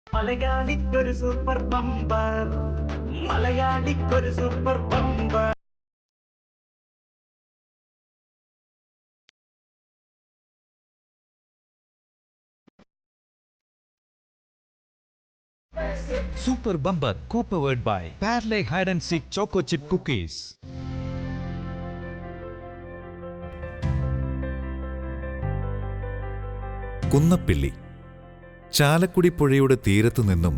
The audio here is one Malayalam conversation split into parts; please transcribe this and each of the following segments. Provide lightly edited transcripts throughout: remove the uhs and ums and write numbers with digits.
മലയാളിക്കൊരു സൂപ്പർ ബമ്പർ, മലയാളിക്കൊരു super bumper. Super Bumper co-powered by Parle Hide and Seek Choco Chip Cookies. Kunnappilly Chalakudy പുഴയുടെ തീരത്തു നിന്നും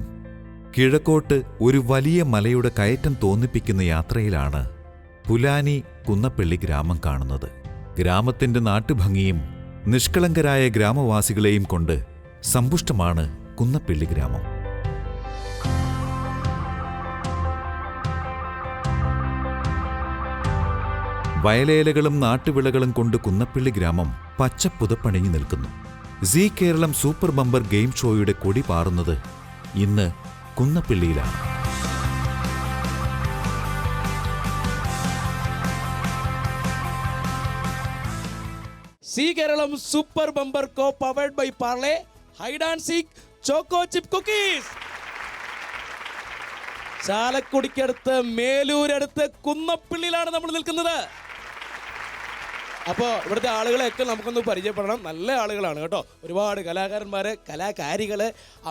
കിഴക്കോട്ട് ഒരു വലിയ മലയുടെ കയറ്റം തോന്നിപ്പിക്കുന്ന യാത്രയിലാണ് പുലാനി കുന്നപ്പിള്ളി ഗ്രാമം കാണുന്നത്. ഗ്രാമത്തിന്റെ നാട്ടുഭംഗിയും നിഷ്കളങ്കരായ ഗ്രാമവാസികളെയും കൊണ്ട് സമ്പുഷ്ടമാണ് കുന്നപ്പിള്ളി ഗ്രാമം. വയലേലകളും നാട്ടുവിളകളും കൊണ്ട് കുന്നപ്പിള്ളി ഗ്രാമം പച്ചപ്പുതപ്പണിഞ്ഞു നിൽക്കുന്നു. Zee Keralam super bumper game ഷോയുടെ കൊടി പാറുന്നത് ഇന്ന് കുന്നപ്പിള്ളിയിലാണ്. Zee Keralam super bumper co powered by Parle hide and seek choco chip cookies. ചാലക്കുടിക്കടുത്ത് മേലൂരടുത്ത് കുന്നപ്പിള്ളിയിലാണ് നമ്മൾ നിൽക്കുന്നത്. അപ്പോൾ ഇവിടുത്തെ ആളുകളെയൊക്കെ നമുക്കൊന്ന് പരിചയപ്പെടണം. നല്ല ആളുകളാണ് കേട്ടോ. ഒരുപാട് കലാകാരന്മാർ, കലാകാരികൾ,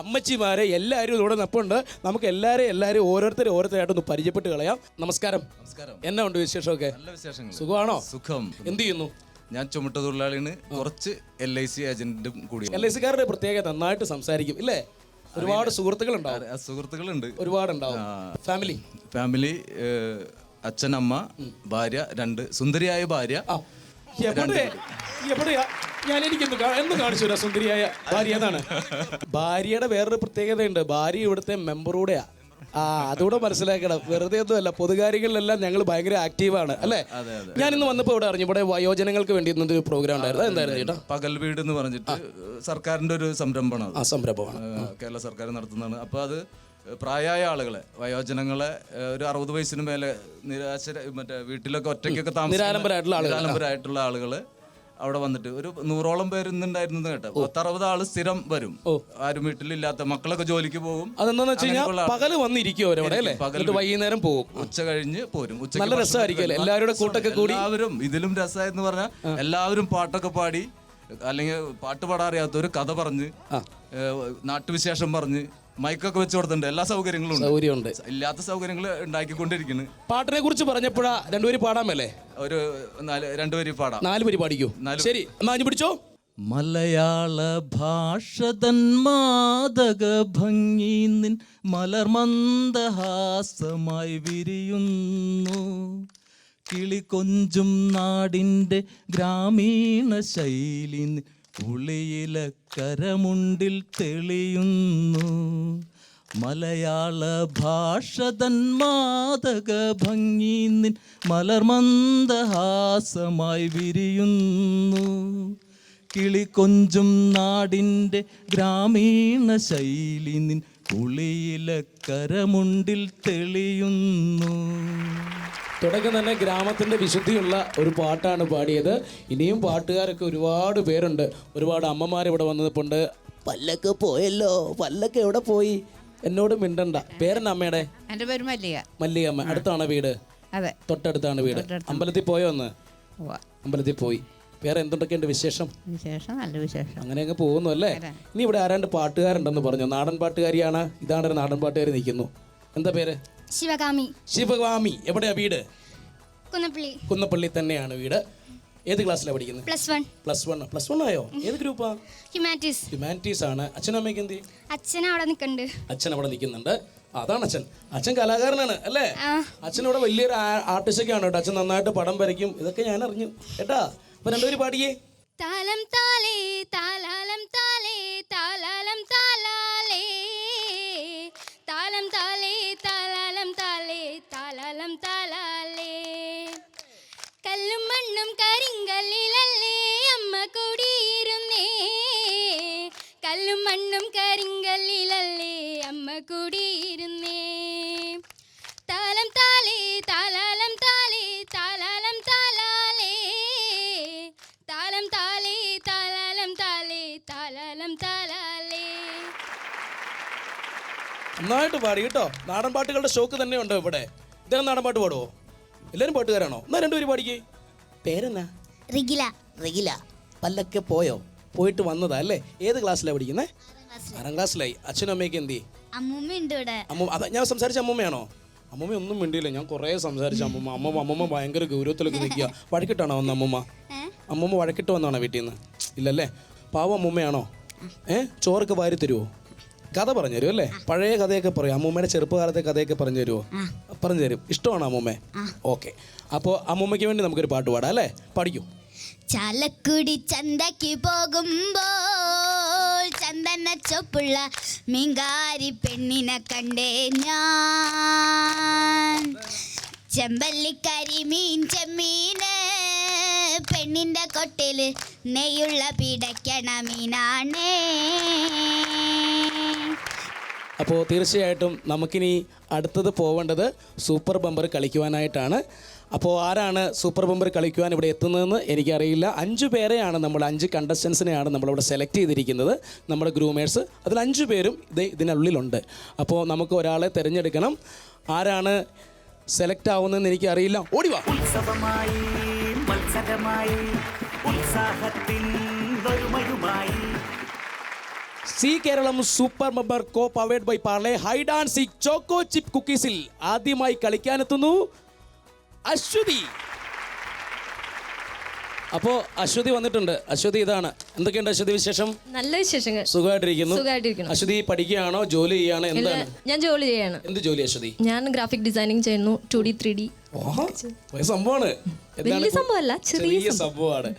അമ്മച്ചിമാർ എല്ലാവരും ഇവിടെ നിൽപ്പുണ്ട്. നമുക്ക് എല്ലാവരെയും ഓരോരുത്തരായിട്ടൊന്ന് പരിചയപ്പെട്ട് കളയാം. നമസ്കാരം. നമസ്കാരം. എന്നാ ഉണ്ട് വിശേഷമൊക്കെ? നല്ല വിശേഷങ്ങൾ. സുഖമാണോ? സുഖം. എന്ത് ചെയ്യുന്നു? ഞാൻ ചുമട്ടുതൊഴിലാളിയാണ്. കുറച്ച് LIC ഏജന്റും കൂടി. LIC കാരുടെ പ്രത്യേകത നന്നായിട്ട് സംസാരിക്കും ഇല്ലേ? ഒരുപാട് സുഹൃത്തുക്കളുണ്ട്. ഒരുപാടുണ്ടാവും. ഫാമിലി അച്ഛൻ, അമ്മ, ഭാര്യ, 2 സുന്ദരിയായ ഭാര്യ. എവിടെയാ ഞാൻ എന്നും കാണിച്ചു തരാം സുന്ദരിയായ ഭാര്യ. എന്നാണ് ഭാര്യയുടെ വേറൊരു പ്രത്യേകതയുണ്ട്. ഭാര്യ ഇവിടുത്തെ മെമ്പറൂടെയാ. അതുകൂടെ മനസ്സിലാക്കണം. വെറുതെ ഒന്നും അല്ല, പൊതുകാര്യങ്ങളിലെല്ലാം ഞങ്ങൾ ഭയങ്കര ആക്റ്റീവാണ് അല്ലേ? ഞാൻ ഇന്ന് വന്നപ്പോൾ ഇവിടെ അറിഞ്ഞു ഇവിടെ വയോജനങ്ങൾക്ക് വേണ്ടി ഇന്നൊരു പ്രോഗ്രാം ഉണ്ടായിരുന്നു. എന്തായിരുന്നു ചേട്ടാ? പകൽ വീട് എന്ന് പറഞ്ഞിട്ട് സർക്കാരിന്റെ ഒരു സംരംഭമാണ്. കേരള സർക്കാർ നടത്തുന്നതാണ്. അപ്പോൾ അത് പ്രായമായ ആളുകളെ, വയോജനങ്ങളെ, ഒരു 60 വയസ്സിന് മേലെ മറ്റേ വീട്ടിലൊക്കെ ഒറ്റയ്ക്കൊക്കെ നിരാലംബരായിട്ടുള്ള ആളുകള് അവിടെ വന്നിട്ട് ഒരു 100ഓളം പേര് ഇന്നുണ്ടായിരുന്നു കേട്ടോ. 10-60 ആള് സ്ഥിരം വരും. ആരും വീട്ടിലില്ലാത്ത മക്കളൊക്കെ ജോലിക്ക് പോകും. അതെന്താന്ന് വെച്ച് കഴിഞ്ഞാൽ പകല് വന്നിരിക്കും അവരവിടെ അല്ലേ? വൈകുന്നേരം പോകും, ഉച്ച കഴിഞ്ഞ് പോരും. നല്ല രസമായിരിക്കും എല്ലാവരുടെ കൂട്ടൊക്കെ കൂടി. എല്ലാവരും ഇതിലും രസമായെന്ന് പറഞ്ഞാൽ എല്ലാവരും പാട്ടൊക്കെ പാടി, അല്ലെങ്കിൽ പാട്ട് പാടാൻ അറിയാത്തവര് കഥ പറഞ്ഞ്, നാട്ടുവിശേഷം പറഞ്ഞ്, മൈക്കൊക്കെ വെച്ച് കൊടുത്തിട്ടുണ്ട്. എല്ലാ സൗകര്യങ്ങളും ഉണ്ട്. ഇല്ലാത്ത സൗകര്യങ്ങൾ ഉണ്ടാക്കിക്കൊണ്ടിരിക്കുന്നു. പാട്ടിനെ കുറിച്ച് പറഞ്ഞപ്പോഴാ 2 വരി പാടാമല്ലേ? ഒരു 2 വരി പാടാം. 4 വരി പാടിക്കോ. ശരി, എന്നാ പിടിച്ചോ. മലയാള ഭാഷതൻ മാദക ഭംഗി നിൻ മലർമന്ദഹാസമായി വിരിയുന്നു. കിളികൊഞ്ചും നാടിൻ്റെ ഗ്രാമീണ ശൈലി ഉളിയില കരമുണ്ടിൽ തെളിയുന്നു. മലയാള ഭാഷതൻ മാദക ഭംഗി നിൻ മലർമന്ദഹാസമായി വിരിയുന്നു. കിളികൊഞ്ചും നാടിൻ്റെ ഗ്രാമീണ ശൈലി നിൻ ഉളിയില കരമുണ്ടിൽ തെളിയുന്നു. തുടക്കം തന്നെ ഗ്രാമത്തിൻ്റെ വിശുദ്ധിയുള്ള ഒരു പാട്ടാണ് പാടിയത്. ഇനിയും പാട്ടുകാരൊക്കെ ഒരുപാട് പേരുണ്ട്. ഒരുപാട് അമ്മമാർ ഇവിടെ വന്നപ്പോണ്ട്. പല്ലൊക്കെ പോയല്ലോ, പല്ലൊക്കെ എവിടെ പോയി? എന്നോട് മിണ്ടണ്ട. പേരെന്നാ അമ്മയുടെ? എൻ്റെ പേര് മല്ലികമ്മ. അടുത്താണോ വീട്? അതെ, തൊട്ടടുത്താണ് വീട്. അമ്പലത്തിൽ പോയോ? ഒന്ന് അമ്പലത്തിൽ പോയി. വേറെ എന്തൊക്കെയുണ്ട് വിശേഷം? നല്ല വിശേഷം. അങ്ങനെ അങ്ങ് പോകുന്നു അല്ലേ? ഇനി ഇവിടെ ആരാണ്ട് പാട്ടുകാരുണ്ടെന്ന് പറഞ്ഞു. നാടൻ പാട്ടുകാരിയാണ്. ഇതാണ് ഒരു നാടൻ പാട്ടുകാരി നിൽക്കുന്നു. എന്താ പേര്? ശിവകാമി. എവിടെയാ വീട്? കുന്നപ്പള്ളി തന്നെയാണ് വീട്. ഏത് ക്ലാസ്സിലാണ് പഠിക്കുന്നത്? പ്ലസ് വൺ ആയോ? ഏത് ഗ്രൂപ്പാ? ഹ്യൂമാനിറ്റീസ് ആണ്. അച്ഛനും അമ്മയ്ക്ക് എന്ത്? അച്ഛൻ അവിടെ നിൽക്കുന്നുണ്ട്. അതാണ് അച്ഛൻ കലാകാരനാണ് അല്ലേ? അച്ഛൻ ഇവിടെ വലിയൊരു ആർട്ടിസ്റ്റൊക്കെയാണ് കേട്ടോ. അച്ഛൻ നന്നായിട്ട് പടം വരയ്ക്കും. ഇതൊക്കെ ഞാൻ അറിഞ്ഞു കേട്ടാ. അപ്പൊ 2 പേര് പാടിയേ. താലം താലേ താലാലം താലേ താലാലം താലാലേ താലം താലേ താലാലം താലേ താലാലം താലാലേ. കല്ലും മണ്ണും കരിങ്കല്ലിലല്ലേ അമ്മ കുടിയിരുന്നേ. കല്ലും മണ്ണും കരിങ്കല്ലിലല്ലേ അമ്മ കുടിയിരുന്നേ. താലം താലേ താലാലം താലേ താലാലം താലാലേ താലം താലേ താ നന്നായിട്ട് പാടി കേട്ടോ. നാടൻ പാട്ടുകളുടെ ഷോക്ക് തന്നെ ഉണ്ട് ഇവിടെ. ഇദ്ദേഹം നാടൻ പാട്ട് പാടുവോ? എല്ലാവരും പാട്ടുകാരാണോ? എന്നാ രണ്ടുപേരും പാടിക്കേ. പേരെന്നാ? റിഗില. റിഗില. പല്ലൊക്കെ പോയോ? പോയിട്ട് വന്നതാ അല്ലേ? ഏത് ക്ലാസ്സിലാണ് പഠിക്കുന്നത്? 6ാം ക്ലാസ്സിലായി. അച്ഛനും അമ്മയൊക്കെ എന്തി? അമ്മൂമ്മയുണ്ട് ഇവിടെ. അതാ ഞാൻ സംസാരിച്ച അമ്മൂമ്മയാണോ? അമ്മൂമ്മ ഒന്നും മിണ്ടിയില്ല. ഞാൻ കുറേ സംസാരിച്ച അമ്മൂമ്മ ഭയങ്കര ഗൗരവത്തിലൊക്കെ നിൽക്കുക. വഴക്കിട്ടാണോ വന്ന അമ്മൂമ്മ വഴക്കിട്ട് വന്നാണോ വീട്ടിൽ നിന്ന്? ഇല്ലല്ലേ? പാവം അമ്മൂമ്മയാണോ? ചോറൊക്കെ വാരി തരുമോ? കഥ പറഞ്ഞു തരുമോ അല്ലേ? പഴയ കഥയൊക്കെ പറയും. അമ്മൂമ്മയുടെ ചെറുപ്പകാലത്തെ കഥയൊക്കെ പറഞ്ഞു തരുമോ? പറഞ്ഞു തരും. ഇഷ്ടമാണോ അമ്മൂമ്മേ? ഓക്കെ. അപ്പോൾ അമ്മൂമ്മയ്ക്ക് വേണ്ടി നമുക്കൊരു പാട്ട് പാടാം അല്ലേ? പഠിക്കൂ. ചാലക്കുടി ചന്തയ്ക്ക് പോകുമ്പോൾ ചന്ദന ചൊപ്പുള്ള മീങ്കാരി പെണ്ണിനെ കണ്ടേ ഞാൻ. ചെമ്പല്ലിക്കരിമീൻ ചെമ്മീന് പെണ്ണിൻ്റെ കൊട്ടില് നെയ്യുള്ള പിടയ്ക്കണ മീനാണേ. അപ്പോൾ തീർച്ചയായിട്ടും നമുക്കിനി അടുത്തത് പോവേണ്ടത് സൂപ്പർ ബമ്പർ കളിക്കുവാനായിട്ടാണ്. അപ്പോൾ ആരാണ് സൂപ്പർ ബമ്പർ കളിക്കുവാൻ ഇവിടെ എത്തുന്നതെന്ന് എനിക്കറിയില്ല. 5 പേരെയാണ് നമ്മൾ 5 കണ്ടസ്റ്റൻസിനെയാണ് നമ്മളിവിടെ സെലക്ട് ചെയ്തിരിക്കുന്നത്, നമ്മുടെ ഗ്രൂമേഴ്സ്. അതിൽ 5 പേരും ഇതിനുള്ളിലുണ്ട്. അപ്പോൾ നമുക്ക് ഒരാളെ തിരഞ്ഞെടുക്കണം. ആരാണ് സെലക്ട് ആവുന്നതെന്ന് എനിക്കറിയില്ല. ഓടിവാ. ഉത്സവമായി മത്സരമായി ഉത്സാഹത്തിൻ വരുമയുമായി Zee Keralam super bumper co powered by Parle hide and seek choco chip കുക്കീസിൽ ആദ്യമായി കളിക്കാനെത്തുന്നു അശ്വതി. അപ്പോൾ അശ്വതി വന്നിട്ടുണ്ട്. അശ്വതി ഇതാണ്. എന്തൊക്കെയുണ്ട് അശ്വതി വിശേഷം? നല്ല വിശേഷങ്ങൾ. സുഖമായിട്ടിരിക്കുന്നു. അശ്വതി പഠിക്കുകയാണോ ജോലി ചെയ്യാണ്? എന്താണ്? ഞാൻ ജോലി ചെയ്യാണ്. എന്ത് ജോലി അശ്വതി? ഞാൻ ഗ്രാഫിക് ഡിസൈനിങ് ചെയ്യുന്നു. 2D 3D സംഭവമാണ്. വലിയ സംഭവമല്ല, ചെറിയ സംഭവമാണ്.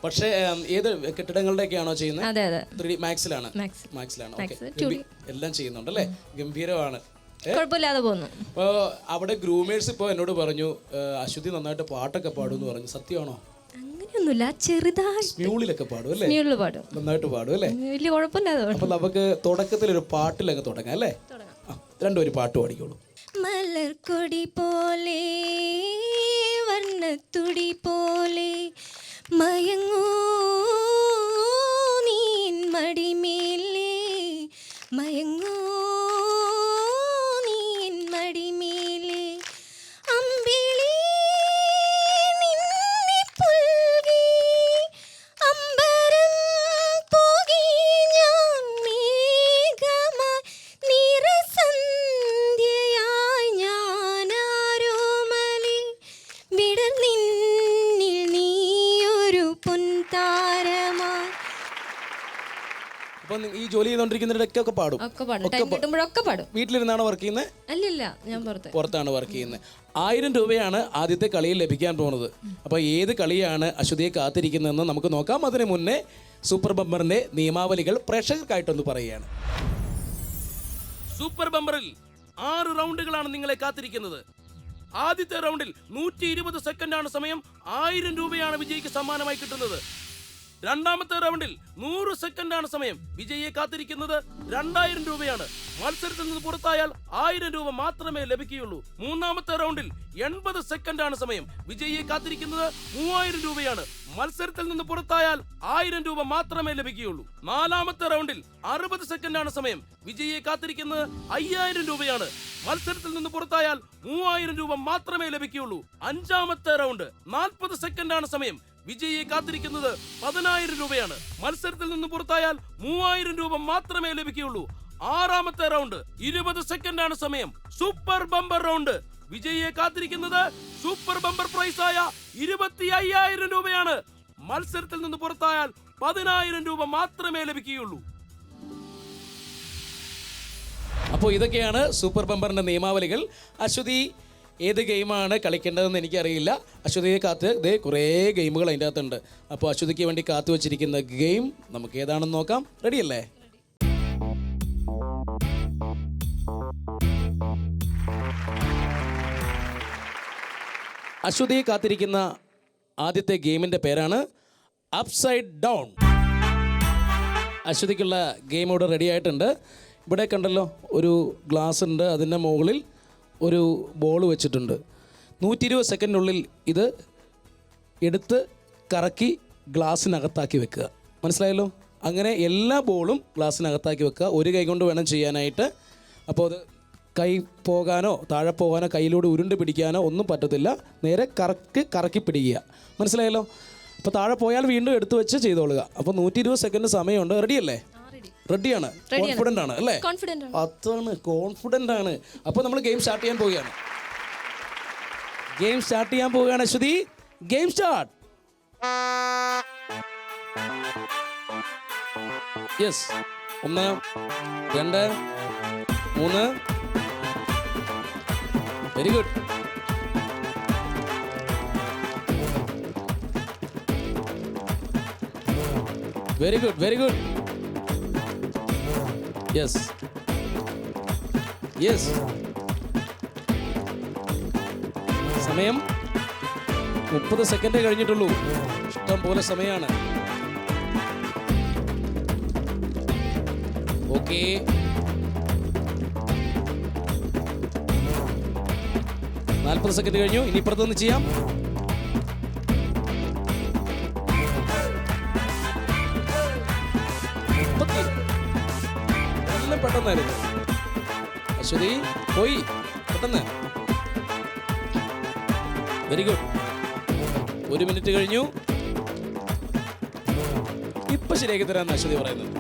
പക്ഷേ ഏത് കെട്ടിടങ്ങളുടെയൊക്കെയാണോ ചെയ്യുന്നത്? അതെ അതെ. 3D മാക്സിലാണ്. എല്ലാം ചെയ്യുന്നുണ്ടല്ലേ? ഗംഭീരമാണ്. കുഴപ്പമില്ലാതെ പോകുന്നു. അപ്പോൾ അവിടെ ഗ്രൂമേഴ്സ് ഇപ്പോൾ എന്നോട് പറഞ്ഞു അശ്വതി നന്നായിട്ട് പാട്ടൊക്കെ പാടുമെന്ന് പറഞ്ഞു. സത്യമാണോ? അങ്ങനെയൊന്നുമില്ല, ചെറുതായി സ്മ്യൂളിലൊക്കെ പാടും അല്ലേ? പാടും. നന്നായിട്ട് പാടും അല്ലേ? വലിയ കുഴപ്പമില്ലാതെ. അപ്പോൾ നമുക്ക് തുടക്കത്തിൽ ഒരു പാട്ടിലൊക്കെ തുടങ്ങാം അല്ലേ? രണ്ടുപേരും പാട്ട് പാടിക്കോളൂ. മലർക്കൊടി പോലെ വർണ്ണത്തുടി പോലെ മയങ്ങൂ നീൻ മടിമേലേ മയങ്ങൂ നീൻ മടിമേലേ അമ്പിളി നിന്നെ പുൽകി അമ്പരം പോകി ഞാൻ മേഘമായി നിറസന്ധ്യയായി ഞാനാരോമലി വിടർ നിന്നിൽ നീയൊരു പൊൻതാരമായി. അപ്പം ഈ ജോലി ചെയ്തുകൊണ്ടിരിക്കുന്നതിടയ്ക്കൊക്കെ പാടും? പാടും. വീട്ടിലിരുന്നാണ് വർക്ക് ചെയ്യുന്നത്? അല്ലല്ല, ഞാൻ പുറത്താണ് വർക്ക് ചെയ്യുന്നത്. 1000 രൂപയാണ് ആദ്യത്തെ കളിയിൽ ലഭിക്കാൻ പോകുന്നത്. അപ്പോൾ ഏത് കളിയാണ് അശ്വതിയെ കാത്തിരിക്കുന്നതെന്ന് നമുക്ക് നോക്കാം. അതിന് മുന്നേ സൂപ്പർ ബമ്പറിന്റെ നിയമാവലികൾ പ്രേക്ഷകർക്കായിട്ടൊന്ന് പറയുകയാണ്. സൂപ്പർ ബമ്പറിൽ 6 റൗണ്ടുകളാണ് നിങ്ങളെ കാത്തിരിക്കുന്നത്. ആദ്യത്തെ റൗണ്ടിൽ 120 സെക്കൻഡാണ് സമയം. 1000 രൂപയാണ് വിജയിക്ക് സമ്മാനമായി കിട്ടുന്നത്. രണ്ടാമത്തെ റൗണ്ടിൽ 100 സെക്കൻഡാണ് സമയം. വിജയിയെ കാത്തിരിക്കുന്നത് 2000 രൂപയാണ്. മത്സരത്തിൽ നിന്ന് പുറത്തായാൽ 1000 രൂപ മാത്രമേ ലഭിക്കുകയുള്ളൂ. മൂന്നാമത്തെ റൗണ്ടിൽ 80 സെക്കൻഡാണ് സമയം. വിജയിയെ കാത്തിരിക്കുന്നത് 3000 രൂപയാണ്. മത്സരത്തിൽ നിന്ന് പുറത്തായാൽ 1000 രൂപ മാത്രമേ ലഭിക്കുകയുള്ളൂ. നാലാമത്തെ റൗണ്ടിൽ 60 സെക്കൻഡാണ് സമയം. വിജയിയെ കാത്തിരിക്കുന്നത് 5000 രൂപയാണ്. മത്സരത്തിൽ നിന്ന് പുറത്തായാൽ 3000 രൂപ മാത്രമേ ലഭിക്കുകയുള്ളൂ. അഞ്ചാമത്തെ റൗണ്ട് 40 സെക്കൻഡാണ് സമയം. വിജയിയെ കാത്തിരിക്കുന്നത് 10000 രൂപയാണ്. മത്സരത്തിൽ നിന്ന് പുറത്തായാൽ 3000 രൂപ മാത്രമേ ലഭിക്കുകയുള്ളൂ. ആറാമത്തെ റൗണ്ട് 20 സെക്കൻഡാണ് സമയം. Super bumper round. വിജയിയെ കാത്തിരിക്കുന്നത് സൂപ്പർ ബമ്പർ പ്രൈസായ 25000 രൂപയാണ്. മത്സരത്തിൽ നിന്ന് പുറത്തായാൽ 10000 രൂപ മാത്രമേ ലഭിക്കുകയുള്ളൂ. അപ്പോൾ ഇതൊക്കെയാണ് സൂപ്പർ ബമ്പറിന്റെ നിയമാവലികൾ. അശ്വതി ഏത് ഗെയിമാണ് കളിക്കേണ്ടതെന്ന് എനിക്കറിയില്ല. അശ്വതിയെ കാത്ത് കുറേ ഗെയിമുകൾ അതിൻ്റെ അകത്തുണ്ട്. അപ്പോൾ അശ്വതിക്ക് വേണ്ടി കാത്തു വച്ചിരിക്കുന്ന ഗെയിം നമുക്ക് ഏതാണെന്ന് നോക്കാം. റെഡിയല്ലേ? അശ്വതിയെ കാത്തിരിക്കുന്ന ആദ്യത്തെ ഗെയിമിൻ്റെ പേരാണ് അപ്സൈഡ് ഡൗൺ. അശ്വതിക്കുള്ള ഗെയിം ഇവിടെ റെഡി ആയിട്ടുണ്ട്. ഇവിടെ കണ്ടല്ലോ, ഒരു ഗ്ലാസ് ഉണ്ട്, അതിൻ്റെ മുകളിൽ ഒരു ബോൾ വെച്ചിട്ടുണ്ട്. 120 സെക്കൻഡിനുള്ളിൽ ഇത് എടുത്ത് കറക്കി ഗ്ലാസ്സിനകത്താക്കി വെക്കുക. മനസ്സിലായല്ലോ? അങ്ങനെ എല്ലാ ബോളും ഗ്ലാസ്സിനകത്താക്കി വെക്കുക. ഒരു കൈ കൊണ്ട് വേണം ചെയ്യാനായിട്ട്. അപ്പോൾ അത് കൈ പോകാനോ താഴെ പോകാനോ കയ്യിലൂടെ ഉരുണ്ട് പിടിക്കാനോ ഒന്നും പറ്റത്തില്ല. നേരെ കറക്കി പിടിക്കുക. മനസ്സിലായല്ലോ? അപ്പോൾ താഴെ പോയാൽ വീണ്ടും എടുത്തു വെച്ച് ചെയ്തോളുക. അപ്പോൾ 120 സെക്കൻഡ് സമയമുണ്ട്. റെഡിയല്ലേ? റെഡിയാണ്. കോൺഫിഡൻ്റ് ആണ് അല്ലേ? അതാണ്, കോൺഫിഡൻ്റ് ആണ്. അപ്പോൾ നമ്മൾ ഗെയിം സ്റ്റാർട്ട് ചെയ്യാൻ പോവുകയാണ്. Aswathy, game start. Yes. 1 2 3. Very good. Very good. Yes. സമയം 30 സെക്കൻഡേ കഴിഞ്ഞിട്ടുള്ളൂ. ഇഷ്ടം പോലെ സമയമാണ്. ഓക്കെ, 40 സെക്കൻഡ് കഴിഞ്ഞു. ഇനി ഇപ്പുറത്തൊന്ന് ചെയ്യാം. എല്ലാം പെട്ടെന്നായിരുന്നു. അശ്വതി പോയി പെട്ടെന്ന്. Very good. 1 മിനിറ്റ് കഴിഞ്ഞു. ഇപ്പൊ ശരിയാക്കി തരാമെന്ന് അശ്വതി പറയുന്നത്.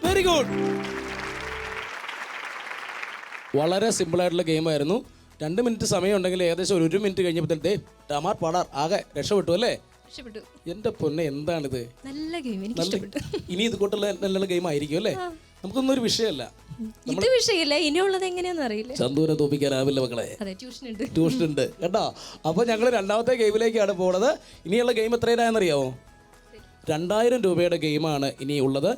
Very good. വളരെ സിമ്പിളായിട്ടുള്ള ഗെയിമായിരുന്നു. 2 മിനിറ്റ് സമയം ഉണ്ടെങ്കിൽ ഏകദേശം 1 മിനിറ്റ് കഴിഞ്ഞപ്പോഴത്തെ ടമാർ പാടാർ ആകെ രക്ഷപ്പെട്ടു അല്ലേ? എൻ്റെ പൊന്നെ, എന്താണിത്? നല്ല ഗെയിം, എനിക്ക് ഇഷ്ടപ്പെട്ടു. ഇനി ഇത് കൂട്ടുള്ള നല്ല ഗെയിം ആയിരിക്കും അല്ലേ? നമുക്കൊന്നും ഒരു വിഷയമല്ല. ഇത് വിഷയമില്ല, ഇനിയുള്ളത് എങ്ങനെയാണെന്ന് അറിയില്ല. ചന്ദൂനെ തോപ്പിക്കാനാവില്ല മക്കളെ. ട്യൂഷൻ ഉണ്ട് കേട്ടോ. അപ്പോൾ ഞങ്ങൾ രണ്ടാമത്തെ ഗെയിമിലേക്കാണ് പോകുന്നത്. ഇനിയുള്ള ഗെയിം എത്രയാണെന്നറിയാമോ? 2000 രൂപയുടെ ഗെയിമാണ് ഇനി ഉള്ളത്.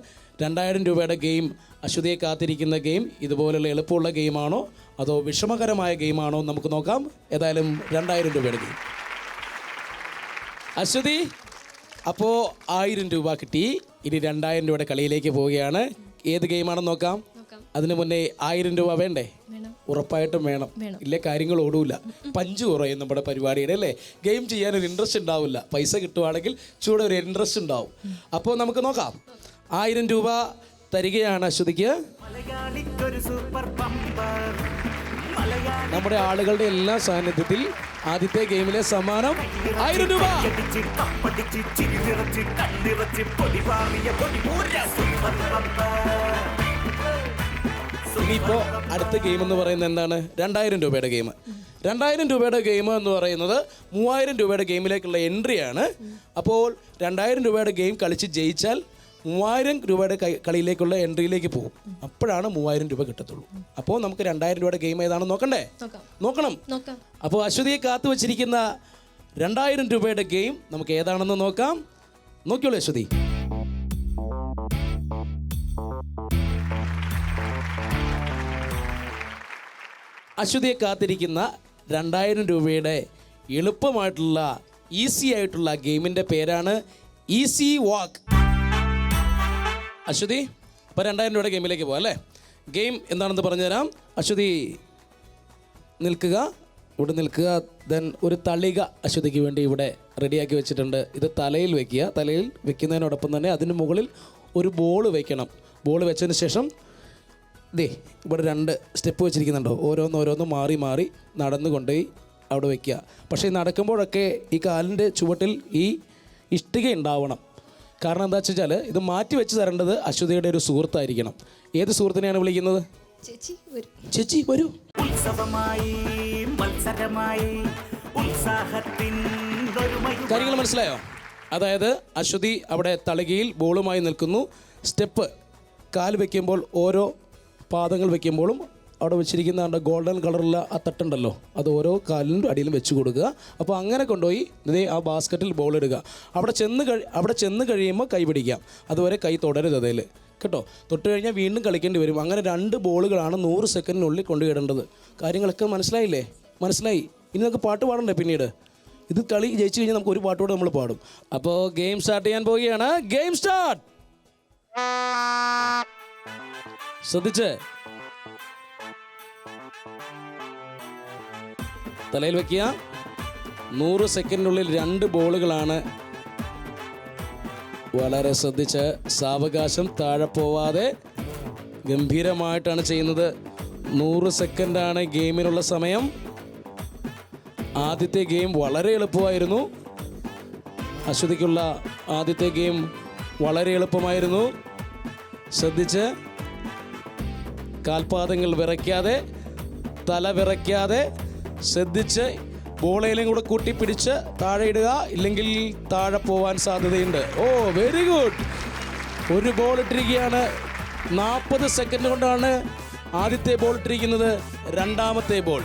2000 രൂപയുടെ ഗെയിം, അശ്വതിയെ കാത്തിരിക്കുന്ന ഗെയിം ഇതുപോലുള്ള എളുപ്പമുള്ള ഗെയിമാണോ അതോ വിഷമകരമായ ഗെയിമാണോ നമുക്ക് നോക്കാം. ഏതായാലും 2000 രൂപയുടെ ഗെയിം. അശ്വതി, അപ്പോൾ 1000 രൂപ കിട്ടി. ഇനി 2000 രൂപയുടെ കളിയിലേക്ക് പോവുകയാണ്. ഏത് ഗെയിമാണെന്ന് നോക്കാം. അതിന് മുന്നേ 1000 രൂപ വേണ്ടേ? ഉറപ്പായിട്ടും വേണം. ഇല്ലേ കാര്യങ്ങൾ ഓടൂല. പഞ്ച് കുറയും നമ്മുടെ പരിപാടിയുടെ അല്ലേ? ഗെയിം ചെയ്യാനൊരു ഇൻട്രസ്റ്റ് ഉണ്ടാവില്ല. പൈസ കിട്ടുവാണെങ്കിൽ ചൂടെ ഒരു ഇൻട്രസ്റ്റ് ഉണ്ടാവും. അപ്പോൾ നമുക്ക് നോക്കാം. 1000 രൂപ തരികയാണ് അശ്വതിക്ക്. നമ്മുടെ ആളുകളുടെ എല്ലാ സാന്നിധ്യത്തിൽ ആദ്യത്തെ ഗെയിമിലെ സമ്മാനം 1000 രൂപ. ഇനിയിപ്പോൾ അടുത്ത ഗെയിം എന്ന് പറയുന്നത് എന്താണ്? 2000 രൂപയുടെ ഗെയിം. 2000 രൂപയുടെ ഗെയിം എന്ന് പറയുന്നത് 3000 രൂപയുടെ ഗെയിമിലേക്കുള്ള എൻട്രിയാണ്. അപ്പോൾ 2000 രൂപയുടെ ഗെയിം കളിച്ച് ജയിച്ചാൽ 3000 രൂപയുടെ കളിയിലേക്കുള്ള എൻട്രിയിലേക്ക് പോകും. അപ്പോഴാണ് 3000 രൂപ കിട്ടത്തുള്ളൂ. അപ്പോൾ നമുക്ക് 2000 രൂപയുടെ ഗെയിം ഏതാണെന്ന് നോക്കണ്ടേ? നോക്കണം. അപ്പോൾ അശ്വതിയെ കാത്തു വച്ചിരിക്കുന്ന 2000 രൂപയുടെ ഗെയിം നമുക്ക് ഏതാണെന്ന് നോക്കാം. നോക്കിയോളൂ അശ്വതി. അശ്വതിയെ കാത്തിരിക്കുന്ന 2000 രൂപയുടെ എളുപ്പമായിട്ടുള്ള ഈസി ആയിട്ടുള്ള ഗെയിമിൻ്റെ പേരാണ് ഈസി വാക്ക്. അശ്വതി, അപ്പോൾ 2000 രൂപയുടെ ഗെയിമിലേക്ക് പോകാം അല്ലേ? ഗെയിം എന്താണെന്ന് പറഞ്ഞുതരാം. അശ്വതി നിൽക്കുക, ഇവിടെ നിൽക്കുക. ദെൻ ഒരു തളിക അശ്വതിക്ക് വേണ്ടി ഇവിടെ റെഡിയാക്കി വെച്ചിട്ടുണ്ട്. ഇത് തലയിൽ വെക്കുക. തലയിൽ വെക്കുന്നതിനോടൊപ്പം തന്നെ അതിന് മുകളിൽ ഒരു ബോൾ വെക്കണം. ബോൾ വെച്ചതിന് ശേഷം ദേ ഇവിടെ 2 സ്റ്റെപ്പ് വെച്ചിരിക്കുന്നുണ്ടോ? ഓരോന്നോരോന്ന് മാറി മാറി നടന്നു കൊണ്ടുപോയി അവിടെ വയ്ക്കുക. പക്ഷേ നടക്കുമ്പോഴൊക്കെ ഈ കാലിൻ്റെ ചുവട്ടിൽ ഈ ഇഷ്ടിക ഉണ്ടാവണം. കാരണം എന്താ വെച്ചാൽ ഇത് മാറ്റി വെച്ച് തരേണ്ടത് അശ്വതിയുടെ ഒരു സുഹൃത്തായിരിക്കണം. ഏത് സുഹൃത്തിനെയാണ് വിളിക്കുന്നത്? ചേച്ചി വരൂ. കാര്യങ്ങൾ മനസ്സിലായോ? അതായത് അശ്വതി അവിടെ തളികയിൽ ബോളുമായി നിൽക്കുന്നു. സ്റ്റെപ്പ് കാൽ വയ്ക്കുമ്പോൾ ഓരോ പാദങ്ങൾ വയ്ക്കുമ്പോഴും അവിടെ വെച്ചിരിക്കുന്ന ഗോൾഡൻ കളറുള്ള ആ തട്ടുണ്ടല്ലോ, അത് ഓരോ കാലിനും അടിയിലും വെച്ച് കൊടുക്കുക. അപ്പോൾ അങ്ങനെ കൊണ്ടുപോയി ആ ബാസ്ക്കറ്റിൽ ബോൾ ഇടുക. അവിടെ ചെന്ന് കഴിയുമ്പോൾ കൈ പിടിക്കാം. അതുവരെ കൈ തുടരുത് അതിൽ കേട്ടോ. തൊട്ട് കഴിഞ്ഞാൽ വീണ്ടും കളിക്കേണ്ടി വരും. അങ്ങനെ 2 ബോളുകളാണ് 100 സെക്കൻഡിനുള്ളിൽ കൊണ്ടുപോയിടേണ്ടത്. കാര്യങ്ങളൊക്കെ മനസ്സിലായില്ലേ? മനസ്സിലായി. ഇനി നമുക്ക് പാട്ട് പാടണ്ടേ പിന്നീട്? ഇത് കളി ജയിച്ചു കഴിഞ്ഞാൽ നമുക്ക് ഒരു പാട്ടുകൂടെ നമ്മൾ പാടും. അപ്പോൾ ഗെയിം സ്റ്റാർട്ട് ചെയ്യാൻ പോവുകയാണ്. Game start. ശ്രദ്ധിച്ച് തലയിൽ വയ്ക്കുക. 100 സെക്കൻഡിനുള്ളിൽ 2 ബോളുകളാണ്. വളരെ ശ്രദ്ധിച്ച് സാവകാശം, താഴെ പോവാതെ ഗംഭീരമായിട്ടാണ് ചെയ്യുന്നത്. 100 സെക്കൻഡാണ് ഗെയിമിനുള്ള സമയം. ആദ്യത്തെ ഗെയിം വളരെ എളുപ്പമായിരുന്നു. അശ്വതിക്കുള്ള ആദ്യത്തെ ഗെയിം വളരെ എളുപ്പമായിരുന്നു. ശ്രദ്ധിച്ച്, കാൽപാദങ്ങൾ വിറയ്ക്കാതെ, തല വിറയ്ക്കാതെ ശ്രദ്ധിച്ച് ബോളയിലും കൂടെ കൂട്ടിപ്പിടിച്ച് താഴെ ഇടുക, ഇല്ലെങ്കിൽ താഴെ പോവാൻ സാധ്യതയുണ്ട്. ഓ, വെരി ഗുഡ്. ഒരു ബോൾ ഇട്ടിരിക്കുകയാണ്. 40 സെക്കൻഡ് കൊണ്ടാണ് ആദ്യത്തെ ബോൾ ഇട്ടിരിക്കുന്നത്. രണ്ടാമത്തെ ബോൾ,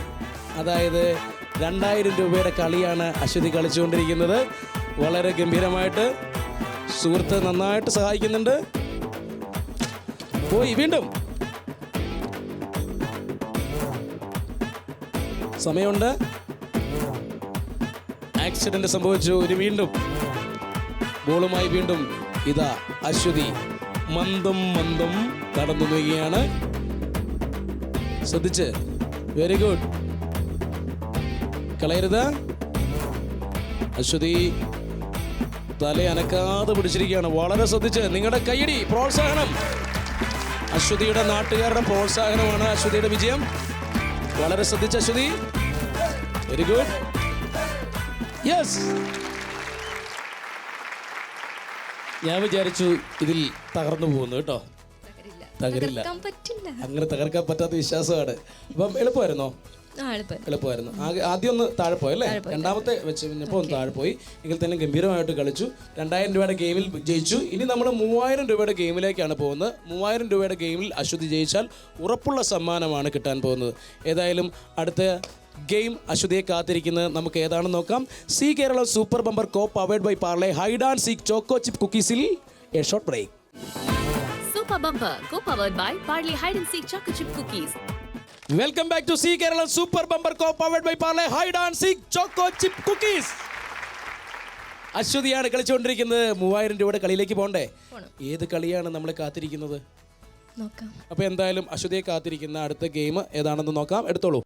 അതായത് 2000 രൂപയുടെ കളിയാണ് അശ്വതി കളിച്ചുകൊണ്ടിരിക്കുന്നത്. വളരെ ഗംഭീരമായിട്ട് സുഹൃത്ത് നന്നായിട്ട് സഹായിക്കുന്നുണ്ട്. പോയി, വീണ്ടും സമയമുണ്ട്. ആക്സിഡന്റ് സംഭവിച്ചു. ഒരു വീണ്ടും ബോളുമായി വീണ്ടും ഇതാ അശ്വതി മന്ദം മന്ദം കടന്നു നീങ്ങുകയാണ്. ശ്രദ്ധിച്ച്, വെരി ഗുഡ്. കളയരുത്. അശ്വതി തല അനക്കാതെ പിടിച്ചിരിക്കുകയാണ്. വളരെ ശ്രദ്ധിച്ച്, നിങ്ങളുടെ കയ്യടി, പ്രോത്സാഹനം. അശ്വതിയുടെ നാട്ടുകാരുടെ പ്രോത്സാഹനമാണ് അശ്വതിയുടെ വിജയം. വളരെ ശ്രദ്ധിച്ച അശ്വതി. Very good. യെസ്. ഞാൻ വിചാരിച്ചു ഇതിൽ തകർന്നു പോകുന്നു കേട്ടോ. തകരില്ല, അങ്ങനെ തകർക്കാൻ പറ്റാത്ത വിശ്വാസമാണ്. അപ്പം എളുപ്പമായിരുന്നോ? എളുപ്പമായിരുന്നു. ആദ്യം ഒന്ന് താഴെ പോയി അല്ലേ? രണ്ടാമത്തെ വെച്ച് കഴിഞ്ഞപ്പോൾ ഒന്ന് താഴെ പോയി. എങ്കിൽ തന്നെ ഗംഭീരമായിട്ട് കളിച്ചു. 2000 രൂപയുടെ ഗെയിമിൽ ജയിച്ചു. ഇനി നമ്മൾ 3000 രൂപയുടെ ഗെയിമിലേക്കാണ് പോകുന്നത്. 3000 രൂപയുടെ ഗെയിമിൽ അശ്വതി ജയിച്ചാൽ ഉറപ്പുള്ള സമ്മാനമാണ് കിട്ടാൻ പോകുന്നത്. ഏതായാലും അടുത്ത ഗെയിം അശ്വതിയെ കാത്തിരിക്കുന്നത് നമുക്ക് ഏതാണെന്ന് നോക്കാം. Zee Kerala super bumper co powered by Parle hide and seek choco chip കുക്കീസിൽ a short break. Super Bumper, co-powered by Parle Hide and Seek Choco Chip Cookies. Welcome back to Zee Kerala super bumper co powered by Parle hide and seek choco chip cookies. അശ്വതിയാണ് കളിച്ചുകൊണ്ടിരിക്കുന്നത്. 3000 രൂപയുടെ കളിയിലേക്ക് പോകണ്ടേ? ഏത് കളിയാണ് നമ്മളെ കാത്തിരിക്കുന്നത്? അപ്പൊ എന്തായാലും അശ്വതിയെ കാത്തിരിക്കുന്ന അടുത്ത ഗെയിം ഏതാണെന്ന് നോക്കാം. എടുത്തോളൂ.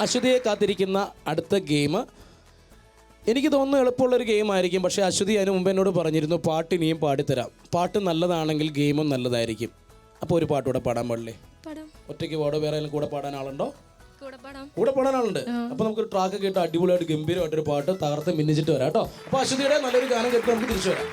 അശ്വതിയെ കാത്തിരിക്കുന്ന അടുത്ത ഗെയിം എനിക്ക് തോന്നുന്നു എളുപ്പമുള്ളൊരു ഗെയിം ആയിരിക്കും. പക്ഷേ അശ്വതി അതിന് മുമ്പ് എന്നോട് പറഞ്ഞിരുന്നു പാട്ട് ഇനിയും പാടിത്തരാം. പാട്ട് നല്ലതാണെങ്കിൽ ഗെയിമും നല്ലതായിരിക്കും. അപ്പോൾ ഒരു പാട്ട് കൂടെ പാടാൻ പാടില്ലേ? ഒറ്റയ്ക്ക് പാടോ? വേറെ കൂടെ പാടാൻ ആളുണ്ടോ? കൂടെ പാടാൻ ആളുണ്ട്. അപ്പോൾ നമുക്കൊരു ട്രാക്ക് കേട്ട് അടിപൊളിയായിട്ട് ഗംഭീരമായിട്ടൊരു പാട്ട് തകർത്ത് മിന്നിച്ചിട്ട് വരാം കേട്ടോ. അപ്പോൾ അശ്വതിയുടെ നല്ലൊരു ഗാനം കേട്ട് നമുക്ക് തിരിച്ചു വരാം.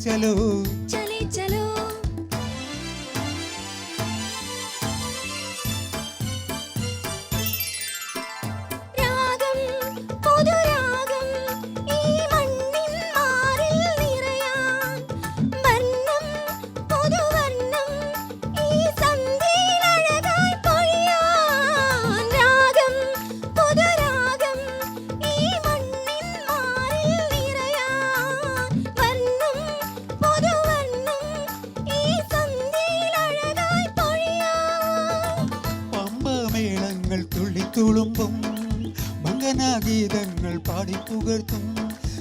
चलो चले चलो രാഗം പുതുരാഗം ഈ മണ്ണിൻ മാറിൽ നിറയാൻ വർണ്ണം പുതുവർണ്ണം ഈ സന്ധ്യയിൽ അഴകായി പൊഴിയാൻ രാഗം പുതുരാഗം ഈ മണ്ണിൻ മാറിൽ നിറയാൻ വർണ്ണം പുതുവർണ്ണം ഈ സന്ധ്യയിൽ അഴകായി പൊഴിയാൻ പമ്പമേളങ്ങൾ തുള്ളിത്തുളുമ്പും മംഗനാഗീതങ്ങൾ പാടിപ്പുകഴ്ത്തും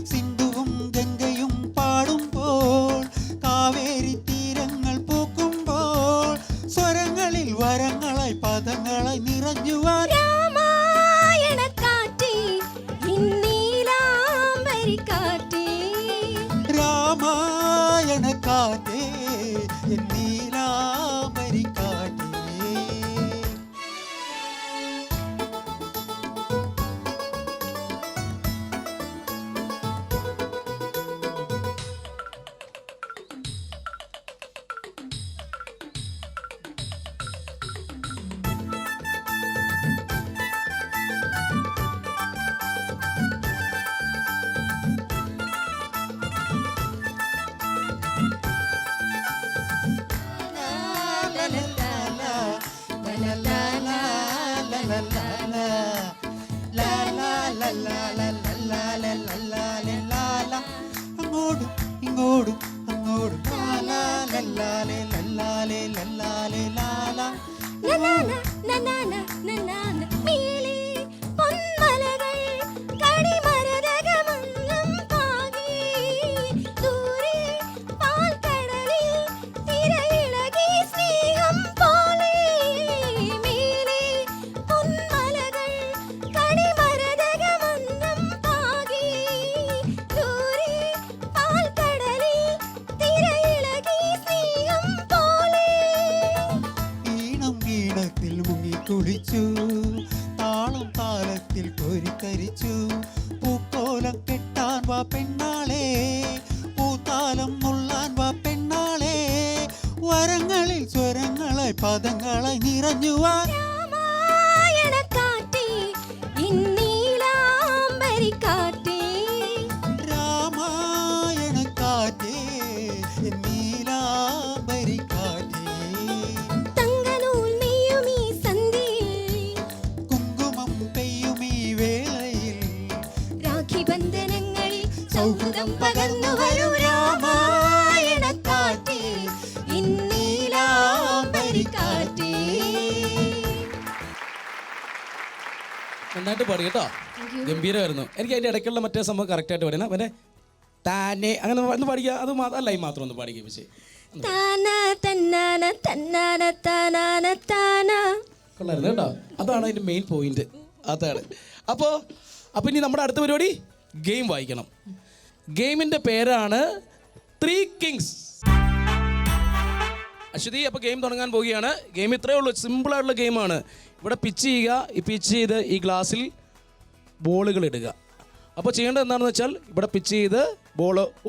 സിന്ധുവും ഗംഗയും പാടുമ്പോൾ കാവേരി തീരങ്ങൾ പൂക്കുമ്പോൾ സ്വരങ്ങളിൽ വരങ്ങളായി പദങ്ങളായി നിറഞ്ഞുവാൻ രാമായണക്കാറ്റേ നീലാംബരിക്കാറ്റേ രാമായണക്കാറ്റേ നീലാംബരിക്കാറ്റേ അങ്ങോട്ടും ഇങ്ങോട്ടും അങ്ങോട്ടും മേലെ പൊന്മലകൾ കടിമരതകമന്നം പാകി ദൂരെ പാൽക്കടലിൽ തിരയിളകി സ്നേഹം പോലെ മേലെ പൊന്മലകൾ കടിമരതകമന്നം പാകി ദൂരെ പാൽക്കടലിൽ തിരയിളകി സ്നേഹം പോലെ ഈണം ഈണത്തിൽ മുങ്ങിക്കുളിച്ചു താളം താളത്തിൽ കോരിത്തരിച്ചു പൂക്കോലം കെട്ടാൻ വാ പെണ്ണാളെ പൂത്താലം നുള്ളാൻ വാ പെണ്ണാളെ വരങ്ങളിൽ സ്വരങ്ങളായി പദങ്ങളായി നിറഞ്ഞുവാൻ രാമായണക്കാറ്റേ നീലാംബരിക്കാറ്റേ രാമായണക്കാറ്റേ നീലാംബരിക്കാറ്റേ തങ്കനൂൽ നെയ്യുമീ സന്ധ്യയിൽ കുങ്കുമം പെയ്യുമീ വേളയിൽ രാഖി ബന്ധനങ്ങളിൽ സൗഹൃദം പകർന്നു വരൂ രാമായണക്കാറ്റേ നീലാംബരിക്കാറ്റേ. നന്നായിട്ട് പാടി കേട്ടോ, ഗംഭീരമായിരുന്നു. എനിക്ക് അതിൻ്റെ ഇടയ്ക്കുള്ള മറ്റേ സംഭവം കറക്റ്റായിട്ട് പാടിയ മറ്റേ താനെ അങ്ങനെ ഒന്ന് പാടിക്കുക. അത് അല്ല ഈ മാത്രം ഒന്ന് പാടിക്കുക. പക്ഷേ താന തന്നാന തന്നാന താനാന താന. കൊള്ളായിരുന്നു കേട്ടോ. അതാണ് അതിൻ്റെ മെയിൻ പോയിന്റ്. അതാണ്. അപ്പോൾ ഇനി നമ്മുടെ അടുത്ത പരിപാടി ഗെയിം വായിക്കണം. ഗെയിമിൻ്റെ പേരാണ് 3 Kings. അശ്വതി, അപ്പോൾ ഗെയിം തുടങ്ങാൻ പോവുകയാണ്. ഗെയിം ഇത്രയേ ഉള്ളൂ, സിമ്പിളായിട്ടുള്ള ഗെയിമാണ്. ഇവിടെ പിച്ച് ചെയ്യുക. ഈ പിച്ച് ചെയ്ത് ഈ ഗ്ലാസ്സിൽ ബോളുകൾ ഇടുക. അപ്പോൾ ചെയ്യേണ്ടത് എന്താണെന്ന് വെച്ചാൽ ഇവിടെ പിച്ച് ചെയ്ത്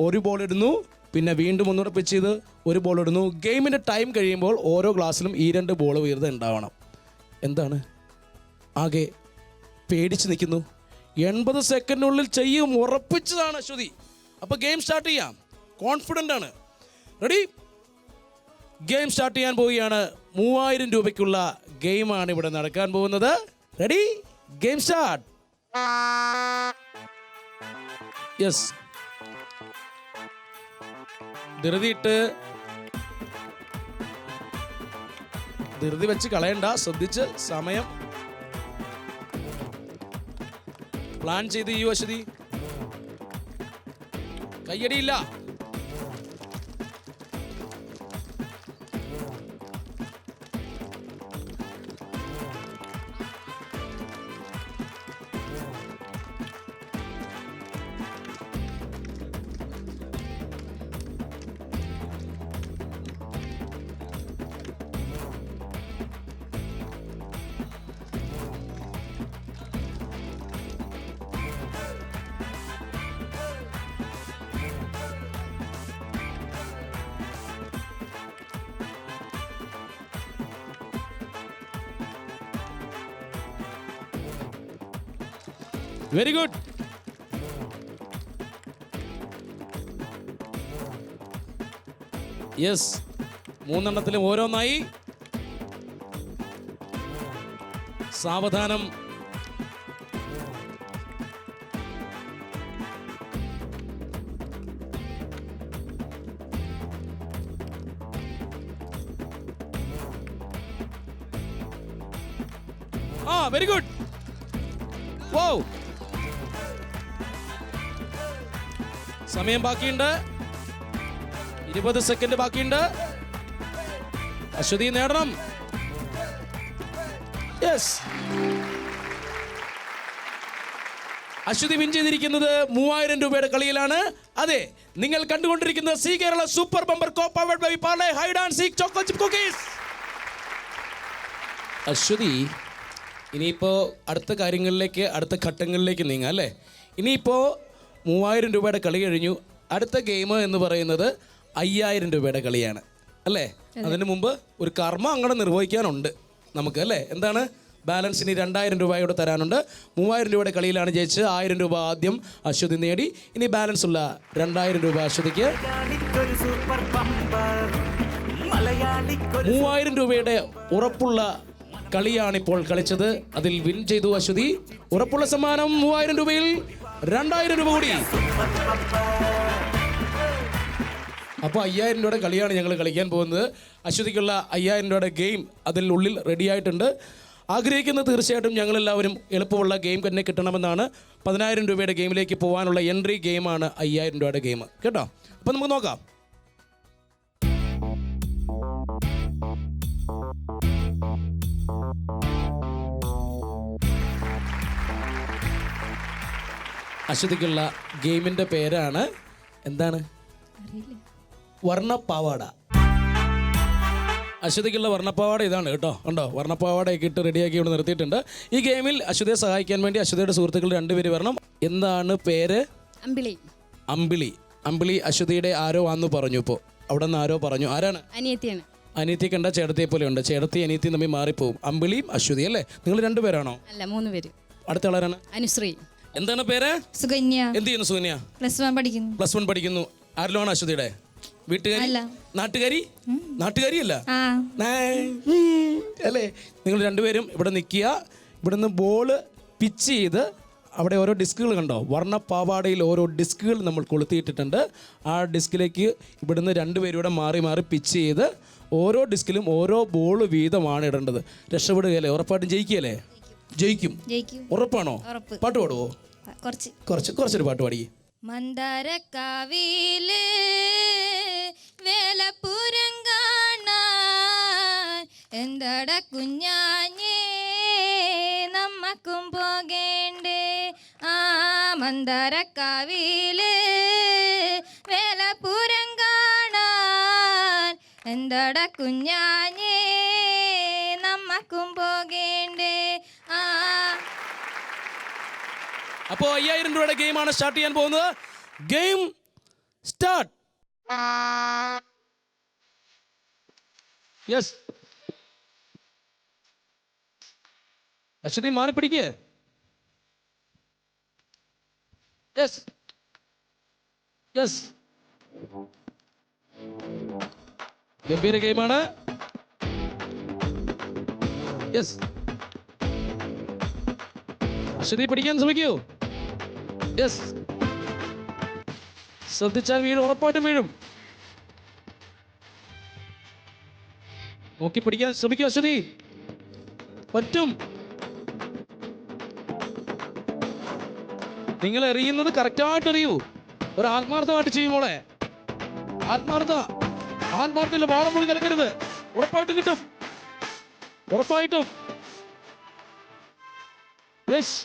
ഒരു ബോൾ ഇടുന്നു, പിന്നെ വീണ്ടും ഒന്നുകൂടെ പിച്ച് ചെയ്ത് ഒരു ബോൾ ഇടുന്നു. ഗെയിമിൻ്റെ ടൈം കഴിയുമ്പോൾ ഓരോ ഗ്ലാസ്സിലും ഈ 2 ബോൾ വീതം ഉണ്ടാവണം. എന്താണ് ആകെ പേടിച്ച് നിൽക്കുന്നു? 80 സെക്കൻഡിനുള്ളിൽ ചെയ്യും, ഉറപ്പിച്ചതാണ് അശ്വതി. അപ്പോൾ ഗെയിം സ്റ്റാർട്ട് ചെയ്യാം. കോൺഫിഡൻ്റ് ആണ്. റെഡി? ഗെയിം സ്റ്റാർട്ട് ചെയ്യാൻ പോവുകയാണ്. 3000 രൂപയ്ക്കുള്ള ഗെയിമാണ് ഇവിടെ നടക്കാൻ പോകുന്നത്. റെഡി? Game start. യെസ്, ധൃതി വെച്ച് കളയണ്ട, ശ്രദ്ധിച്ച് സമയം പ്ലാൻ ചെയ്ത് ചെയ്യൂ അശ്വതി. കയ്യടിയില്ല. Very good. യെസ്, 3 ഓരോന്നായി. സാവധാനം. Very good. വൗ, സമയം ബാക്കിയുണ്ട്. 20 സെക്കൻഡ് ബാക്കിയുണ്ട്. അശ്വതി നേടണം. യെസ്. അശ്വതി വിൻ ചെയ്തിരിക്കുന്നത് 3000 രൂപയുടെ കളിയിലാണ്. അതെ, നിങ്ങൾ കണ്ടുകൊണ്ടിരിക്കുന്നത് Zee Kerala super bumper co powered by Parle hide and seek choco chip cookies. Aswathy, ഇനിയിപ്പോൾ അടുത്ത കാര്യങ്ങളിലേക്ക്, അടുത്ത ഘട്ടങ്ങളിലേക്ക് നീങ്ങാം അല്ലേ? ഇനിയിപ്പോൾ 3000 രൂപയുടെ കളി കഴിഞ്ഞു. അടുത്ത ഗെയിം എന്ന് പറയുന്നത് 5000 രൂപയുടെ കളിയാണ് അല്ലേ? അതിന് മുമ്പ് ഒരു കർമ്മം അങ്ങോട്ട് നിർവഹിക്കാനുണ്ട് നമുക്ക് അല്ലേ? എന്താണ്? ബാലൻസ് ഇനി 2000 രൂപയോട് തരാനുണ്ട്. 3000 രൂപയുടെ കളിയിലാണ് ജയിച്ച് 1000 രൂപ ആദ്യം അശ്വതി നേടി. ഇനി ബാലൻസ് ഉള്ള 2000 രൂപ അശ്വതിക്ക്. 3000 രൂപയുടെ ഉറപ്പുള്ള കളിയാണിപ്പോൾ കളിച്ചത്. അതിൽ വിൻ ചെയ്തു അശ്വതി. ഉറപ്പുള്ള സമ്മാനം 3000 രൂപയിൽ 2000 രൂപ കൂടി. അപ്പോൾ 5000 രൂപയുടെ കളിയാണ് ഞങ്ങൾ കളിക്കാൻ പോകുന്നത്. അശ്വതിക്കുള്ള 5000 രൂപയുടെ ഗെയിം അതിൽ ഉള്ളിൽ റെഡി ആയിട്ടുണ്ട്. ആഗ്രഹിക്കുന്നത് തീർച്ചയായിട്ടും ഞങ്ങളെല്ലാവരും എളുപ്പമുള്ള ഗെയിം തന്നെ കിട്ടണമെന്നാണ്. 10000 രൂപയുടെ ഗെയിമിലേക്ക് പോകാനുള്ള എൻട്രി ഗെയിമാണ് 5000 രൂപയുടെ ഗെയിം കേട്ടോ. അപ്പം നമുക്ക് നോക്കാം. അശ്വതിക്കുള്ള ഗെയിമിൻ്റെ പേരാണ് എന്താണ്? വർണ്ണപ്പാവാട. അശ്വതിക്കുള്ള വർണ്ണപ്പാവാട ഇതാണ് കേട്ടോ. ഉണ്ടോ? വർണ്ണപ്പാവാടയൊക്കെ ഇട്ട് റെഡിയാക്കി ഇവിടെ നിർത്തിയിട്ടുണ്ട്. ഈ ഗെയിമിൽ അശ്വതിയെ സഹായിക്കാൻ വേണ്ടി അശ്വതിയുടെ സുഹൃത്തുക്കൾ 2 പേര് വരണം. എന്താണ് പേര്? അമ്പിളി. അമ്പിളി. അമ്പിളി അശ്വതിയുടെ ആരോ ആന്ന് പറഞ്ഞു. ഇപ്പോൾ അവിടെ നിന്ന് ആരോ പറഞ്ഞു. ആരാണ്? അനിയത്തിയാണ്. അനിയത്തി കണ്ട ചേട്ടത്തിയെ പോലെ ഉണ്ട്. ചേട്ടത്തി അനിയത്തി തമ്മിൽ മാറിപ്പോവും. അമ്പിളിയും അശ്വതി അല്ലേ? നിങ്ങൾ 2 പേരാണോ? അല്ല, 3 പേര്. അടുത്ത ആളാരാണ്? അനുശ്രീ. എന്താണ് പേര്? സുകന്യ. എന്ത് ചെയ്യുന്നു സുകന്യ? +1 പഠിക്കുന്നു. +1 പഠിക്കുന്നു. ആരിലാണ് അശ്വതിയുടെ വീട്ടുകാരി? നാട്ടുകാരി? നാട്ടുകാരിയല്ല അല്ലേ? നിങ്ങൾ 2 പേരും ഇവിടെ നിൽക്കുക. ഇവിടുന്ന് ബോള് പിച്ച് ചെയ്ത് അവിടെ ഓരോ ഡിസ്കുകൾ കണ്ടോ? വർണ്ണപ്പാവാടയിൽ ഓരോ ഡിസ്കുകൾ നമ്മൾ കൊളുത്തിയിട്ടിട്ടുണ്ട്. ആ ഡിസ്കിലേക്ക് ഇവിടുന്ന് 2 പേരൂടെ മാറി മാറി പിച്ച് ചെയ്ത് ഓരോ ഡിസ്കിലും ഓരോ ബോൾ വീതമാണ് ഇടേണ്ടത്. രക്ഷപ്പെടുകയല്ലേ? ഉറപ്പായിട്ടും ജയിക്കുകയല്ലേ? ജയിക്കും. ഉറപ്പാണോ? പാട്ട് പാടുവോ? കുറച്ചൊരു പാട്ട് പാടി. മന്ദാരക്കാവില് വേലപ്പുരം കാണാൻ എന്തട കുഞ്ഞാഞ്ഞേ നമ്മക്കും പോകേണ്ടേ. ആ മന്ദാരക്കാവില് വേലപ്പുരം കാണാൻ എന്തട കുഞ്ഞാഞ്ഞേ നമ്മക്കും പോകേണ്ടേ. ആ അപ്പോൾ 5000 രൂപയുടെ ഗെയിമാണ് സ്റ്റാർട്ട് ചെയ്യാൻ പോകുന്നത്. Game start. യെസ്. അശ്വതി മാറി പിടിക്കേ. Yes yes. ഗംഭീര ഗെയിമാണ്. യെസ്. അശ്വതി പിടിക്കാൻ ശ്രമിക്കൂ. യെസ്. ശ്രദ്ധിച്ചാൽ വീഴും, ഉറപ്പായിട്ടും വീഴും. നോക്കി പിടിക്കാൻ ശ്രമിക്കൂ അശ്വതി. പറ്റും. നിങ്ങൾ എറിയുന്നത് കറക്റ്റായിട്ട് എറിയൂ. ഒരു ആത്മാർത്ഥമായിട്ട് ചെയ്യുമ്പോളെ. ആത്മാർത്ഥത്തിൽ വാളം മുഴുവൻ കലക്കരുത്. ഉറപ്പായിട്ടും കിട്ടും. ഉറപ്പായിട്ടും. യെസ്.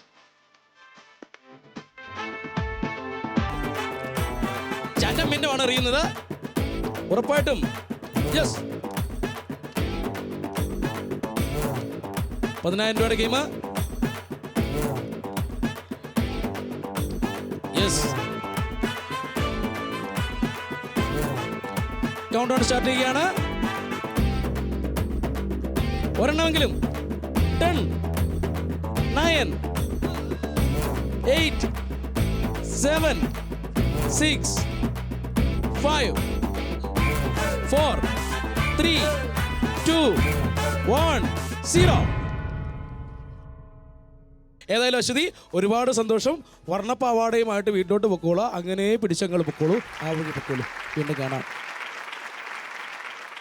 ചാറ്റമ്മിൻ്റെമാണ് എറിയുന്നത്. ഉറപ്പായിട്ടും. യെസ്. 10000 രൂപയുടെ game. Yes. Count down start ചെയ്യുകയാണ്. ഒരെണ്ണമെങ്കിലും. 10 9 8 7 6 5 4 3 2 1 0. ഏതായാലും അശ്വതി ഒരുപാട് സന്തോഷം. വർണ്ണപ്പാവാടയുമായിട്ട് വീട്ടിലോട്ട് പൊക്കോളൂ. അങ്ങനെ പിടിച്ചങ്ങൾ പൊക്കോളൂ. ആ വഴി പൊക്കോളൂ. വീണ്ടും കാണാം.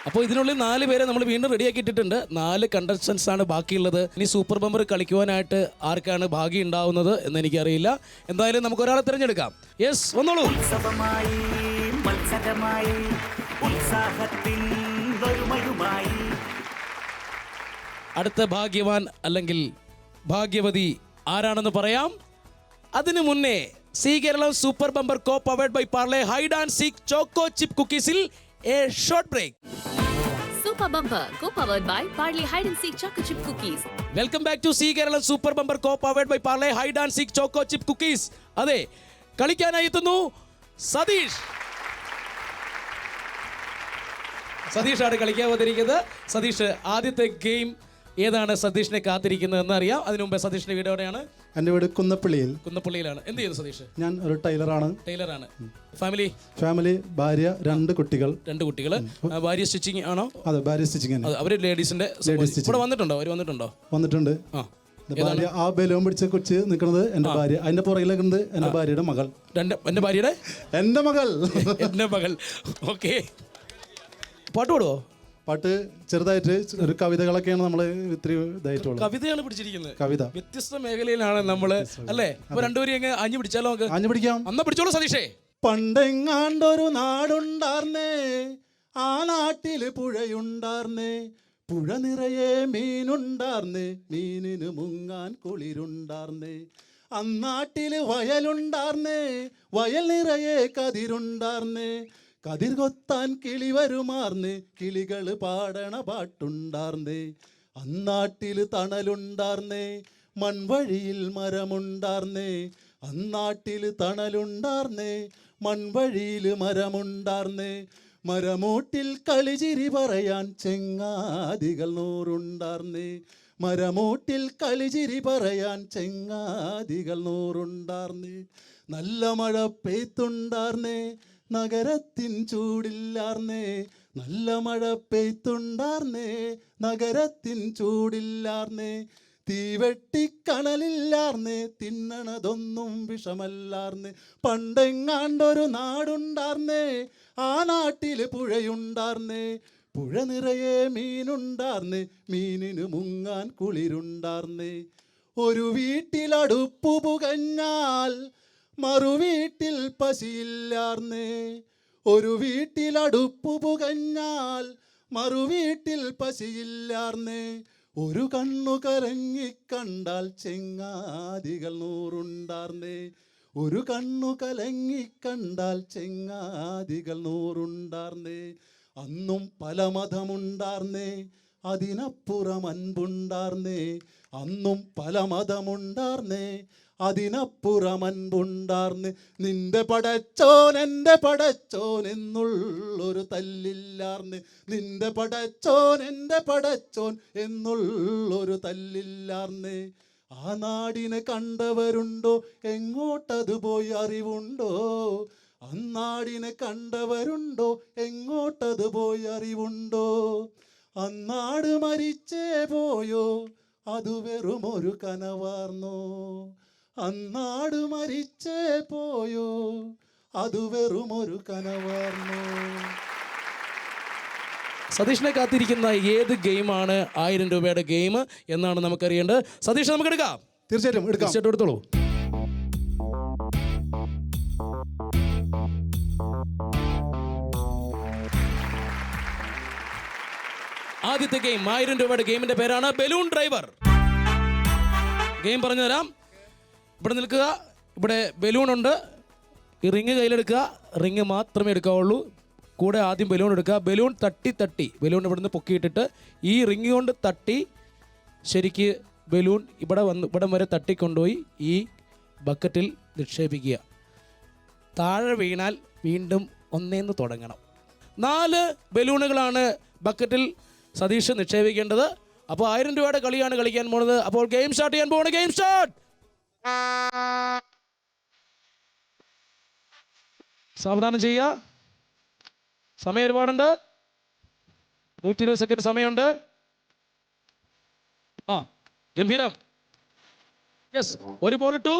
അപ്പോൾ ഇതിനുള്ളിൽ 4 പേരെ നമ്മൾ വീണ്ടും റെഡിയാക്കി ഇട്ടിട്ടുണ്ട്. 4 കണ്ടസ്റ്റൻസ് ആണ് ബാക്കിയുള്ളത്. ഇനി സൂപ്പർ ബമ്പർ കളിക്കുവാനായിട്ട് ആർക്കാണ് ഭാഗ്യം ഉണ്ടാവുന്നത് എന്ന് എനിക്കറിയില്ല. എന്തായാലും നമുക്ക് ഒരാളെ തിരഞ്ഞെടുക്കാം. യെസ്, വന്നോളൂ. ഉത്സവമായി മത്സരമായി ഉത്സാഹത്തിൻ വരുമയുമായി അടുത്ത ഭാഗ്യവാൻ അല്ലെങ്കിൽ ഭാഗ്യവതി ആരാണെന്ന് പറയാം. അതിനു മുന്നേ Zee Keralam super bumper co powered by Parle hide and seek choco chip കുക്കീസിൽ a short break. Super Bumper, co-powered by Parley Hide and Seek Choco Chip Cookies. Welcome back to Zee Keralam super bumper co powered by Parle hide and seek choco chip cookies. അതെ, കളിക്കാനായി എത്തുന്നു സതീഷ്. സതീഷാണ് കളിക്കാൻ വന്നിരിക്കുന്നത്. സതീഷ്, ആദ്യത്തെ ഗെയിം ഏതാണ് സതീഷിനെ കാത്തിരിക്കുന്നതെന്ന് അറിയാം. അതിനു മുമ്പ് സതീഷിന്റെ വീട് എവിടെയാണ്? എൻ്റെ വീട് കുന്നപ്പള്ളിയിലാണ്. എന്ത് ചെയ്യുന്നു സതീഷ്? ഞാൻ ഒരു ടൈലറാണ്. ഫാമിലി? ഭാര്യ, 2 കുട്ടികൾ. 2 കുട്ടികൾ. ഭാര്യ സ്റ്റിച്ചിങ് ആണോ? അതെ, ഭാര്യ സ്റ്റിച്ചിങ്. അവര് ലേഡീസിന്റെ ഇവിടെ വന്നിട്ടുണ്ടോ? വന്നിട്ടുണ്ട്. ഭാര്യ ആ ബലൂൺ പിടിച്ച കൊച്ച് നിൽക്കുന്നത് എൻ്റെ ഭാര്യ. അതിന്റെ പുറകിലേക്ക് ഉണ്ട് എൻ്റെ ഭാര്യയുടെ മകൾ. എൻ്റെ മകൾ. ഓക്കെ, പാട്ട് പാടുവോ? പാട്ട് ചെറുതായിട്ട് ഒരു കവിതകളൊക്കെയാണ് നമ്മൾ ഇത്തിരി ഇതായിട്ടുള്ളത്. കവിതയാണ് പിടിച്ചിരിക്കുന്നത്. കവിത വ്യത്യസ്ത മേഖലയിലാണ് നമ്മള്, അല്ലേ? അപ്പൊ രണ്ടുപേരും അഞ്ഞു പിടിച്ചാലോ? അഞ്ഞു പിടിക്കാം. അന്ന് പിടിച്ചോളൂ സതീഷേ. പണ്ടെങ്ങാണ്ടൊരു നാടുണ്ടാർന്നേ, ആ നാട്ടില് പുഴയുണ്ടാർന്നേ, പുഴ നിറയെ മീനുണ്ടാർന്നേ, മീനിന് മുങ്ങാൻ കുളിരുണ്ടാർന്നേ. അന്നാട്ടില് വയലുണ്ടാർന്നേ, വയൽ നിറയെ കതിരുണ്ടാർന്നേ, കതിർ കൊത്താൻ കിളി വരുമാർന്ന്, കിളികള് പാടണ പാട്ടുണ്ടാർന്നേ. അന്നാട്ടില് തണലുണ്ടാർന്നേ, മൺവഴിയിൽ മരമുണ്ടാർന്നേ, അന്നാട്ടില് തണലുണ്ടാർന്നേ, മൺവഴിയിൽ മരമുണ്ടാർന്നേ. മരമൂട്ടിൽ കളിചിരി പറയാൻ ചെങ്ങാതികൾ 100 ഉണ്ടാർന്നേ, മരമൂട്ടിൽ കളിചിരി പറയാൻ ചെങ്ങാതികൾ 100 ഉണ്ടാർന്നേ. നല്ല മഴ പെയ്ത്തുണ്ടാർന്നേ, നഗരത്തിൻ ചൂടില്ലാർന്നേ, നല്ല മഴ പെയ്ത്തുണ്ടാർന്നേ, നഗരത്തിൻ ചൂടില്ലാർന്നേ. തീവെട്ടിക്കണലില്ലാർന്നേ, തിന്നണതൊന്നും വിഷമല്ലാർന്നേ. പണ്ടെങ്ങാണ്ടൊരു നാടുണ്ടാർന്നേ, ആ നാട്ടില് പുഴയുണ്ടാർന്നേ, പുഴ നിറയെ മീനുണ്ടാർന്നേ, മീനിന് മുങ്ങാൻ കുളിരുണ്ടാർന്നേ. ഒരു വീട്ടിലടുപ്പു പുകഞ്ഞാൽ മറുവീട്ടിൽ പശിയില്ലാർന്നേ, ഒരു വീട്ടിലടുപ്പു പുകഞ്ഞാൽ മറുവീട്ടിൽ പശിയില്ലാർന്നേ. ഒരു കണ്ണു കലങ്ങിക്കണ്ടാൽ ചെങ്ങാതികൾ 100 ഉണ്ടാർന്നേ, ഒരു കണ്ണു കലങ്ങിക്കണ്ടാൽ ചെങ്ങാതികൾ 100 ഉണ്ടാർന്നേ. അന്നും പല മതമുണ്ടാർന്നേ, അതിനപ്പുറം അൻപുണ്ടാർന്നേ, അന്നും പല മതമുണ്ടാർന്നേ, അതിനപ്പുറം അൻപുണ്ടാർന്ന്. നിന്റെ പടച്ചോൻ എൻ്റെ പടച്ചോൻ എന്നുള്ളൊരു തല്ലില്ലാർന്ന്, നിന്റെ പടച്ചോൻ എൻ്റെ പടച്ചോൻ എന്നുള്ളൊരു തല്ലില്ലാർന്ന്. ആ നാടിനെ കണ്ടവരുണ്ടോ, എങ്ങോട്ടത് പോയി അറിവുണ്ടോ? അന്നാടിനെ കണ്ടവരുണ്ടോ, എങ്ങോട്ടത് പോയി അറിവുണ്ടോ? അന്നാട് മരിച്ചേ പോയോ, അത് വെറുമൊരു കനവാർന്നോ? അന്നാട് മരിച്ചേ പോയോ, അത് വെറുമൊരു കനവാർന്നോ? സതീഷിനെ കാത്തിരിക്കുന്ന ഏത് ഗെയിമാണ് 1000 രൂപയുടെ ഗെയിം എന്നാണ് നമുക്കറിയേണ്ടത്. സതീഷ്, നമുക്ക് എടുക്കാം. തീർച്ചയായിട്ടും എടുത്തോളൂ. ആദ്യത്തെ ഗെയിം 1000 രൂപയുടെ ഗെയിമിന്റെ പേരാണ് ബലൂൺ ഡ്രൈവർ. ഗെയിം പറഞ്ഞു തരാം. ഇവിടെ നിൽക്കുക, ഇവിടെ ബലൂൺ ഉണ്ട്. ഈ റിങ് കയ്യിലെടുക്കുക, റിങ് മാത്രമേ എടുക്കാവുള്ളൂ. കൂടെ ആദ്യം ബലൂൺ എടുക്കുക. ബലൂൺ തട്ടി ബലൂൺ ഇവിടെ നിന്ന് പൊക്കിയിട്ടിട്ട് ഈ റിങ് കൊണ്ട് തട്ടി ശരിക്ക് ബലൂൺ ഇവിടം വരെ തട്ടിക്കൊണ്ടുപോയി ഈ ബക്കറ്റിൽ നിക്ഷേപിക്കുക. താഴെ വീണാൽ വീണ്ടും ഒന്നേന്ന് തുടങ്ങണം. 4 ബലൂണുകളാണ് ബക്കറ്റിൽ സതീഷ് നിക്ഷേപിക്കേണ്ടത്. അപ്പോൾ 1000 രൂപയുടെ കളിയാണ് കളിക്കാൻ പോകുന്നത്. അപ്പോൾ ഗെയിം സ്റ്റാർട്ട് ചെയ്യാൻ പോകുന്നത്. Game start. സാവധാനം ചെയ്യുക. സമയം ഒരുപാടുണ്ട്. 120 സെക്കൻഡ് സമയമുണ്ട്. ഗംഭീരം. യെസ്, ഒരു ബോൾ ഇട്ടു,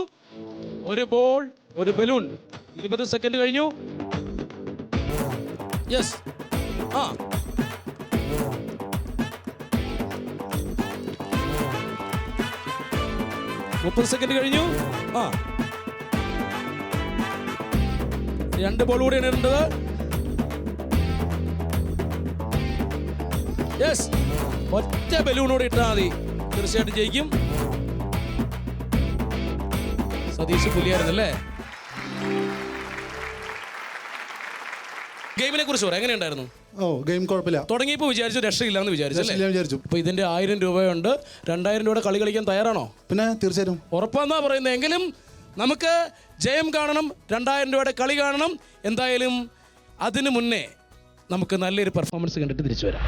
ഒരു ബോൾ, ഒരു ബലൂൺ. 20 സെക്കൻഡ് കഴിഞ്ഞു. യെസ്, 30 സെക്കൻഡ് കഴിഞ്ഞു. 2 ബോൾ കൂടിയാണ് ഇടേണ്ടത്. യെസ്, ഒറ്റ ബലൂണോട് ഇട്ടാൽ മതി, തീർച്ചയായിട്ടും ജയിക്കും. സതീഷ് പുലിയായിരുന്നല്ലേ? ഗെയിമിനെ കുറിച്ച് പറയാം, എങ്ങനെയുണ്ടായിരുന്നു? ഗെയിം കുഴപ്പമില്ല. തുടങ്ങിയപ്പോൾ വിചാരിച്ചു രക്ഷയില്ലാന്ന് വിചാരിച്ചു. അപ്പൊ ഇതിന്റെ 1000 രൂപയുണ്ട്. 2000 രൂപയുടെ കളി കളിക്കാൻ തയ്യാറാണോ? പിന്നെ തീർച്ചയായിട്ടും ഉറപ്പാന്നാ പറയുന്നത്. എങ്കിലും നമുക്ക് ജയം കാണണം, 2000 രൂപയുടെ കളി കാണണം. എന്തായാലും അതിനു മുന്നേ നമുക്ക് നല്ലൊരു പെർഫോമൻസ് കണ്ടിട്ട് തിരിച്ചു വരാം.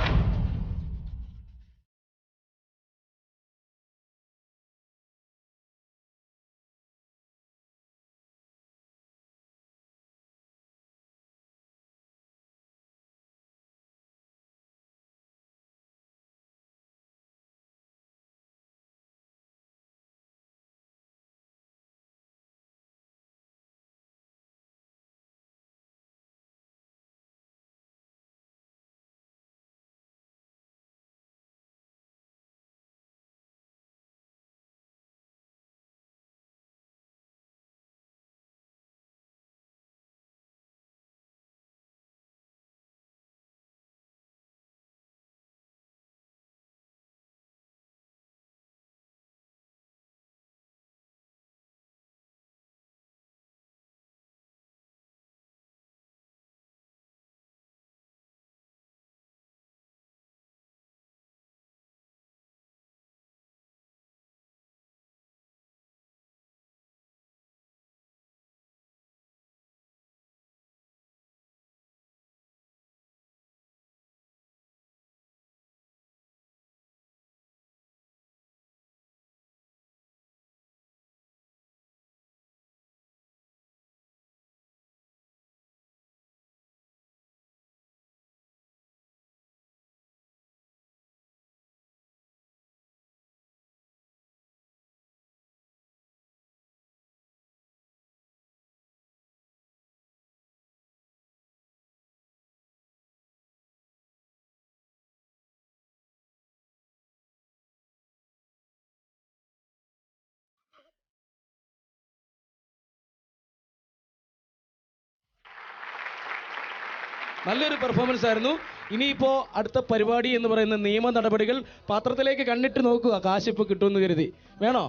നല്ലൊരു പെർഫോമൻസ് ആയിരുന്നു. ഇനിയിപ്പോ അടുത്ത പരിപാടി എന്ന് പറയുന്ന നിയമ നടപടികൾ. പാത്രത്തിലേക്ക് കണ്ണിട്ട് നോക്കുക, കാശ് ഇപ്പൊ കിട്ടുമെന്ന് കരുതി. വേണോ?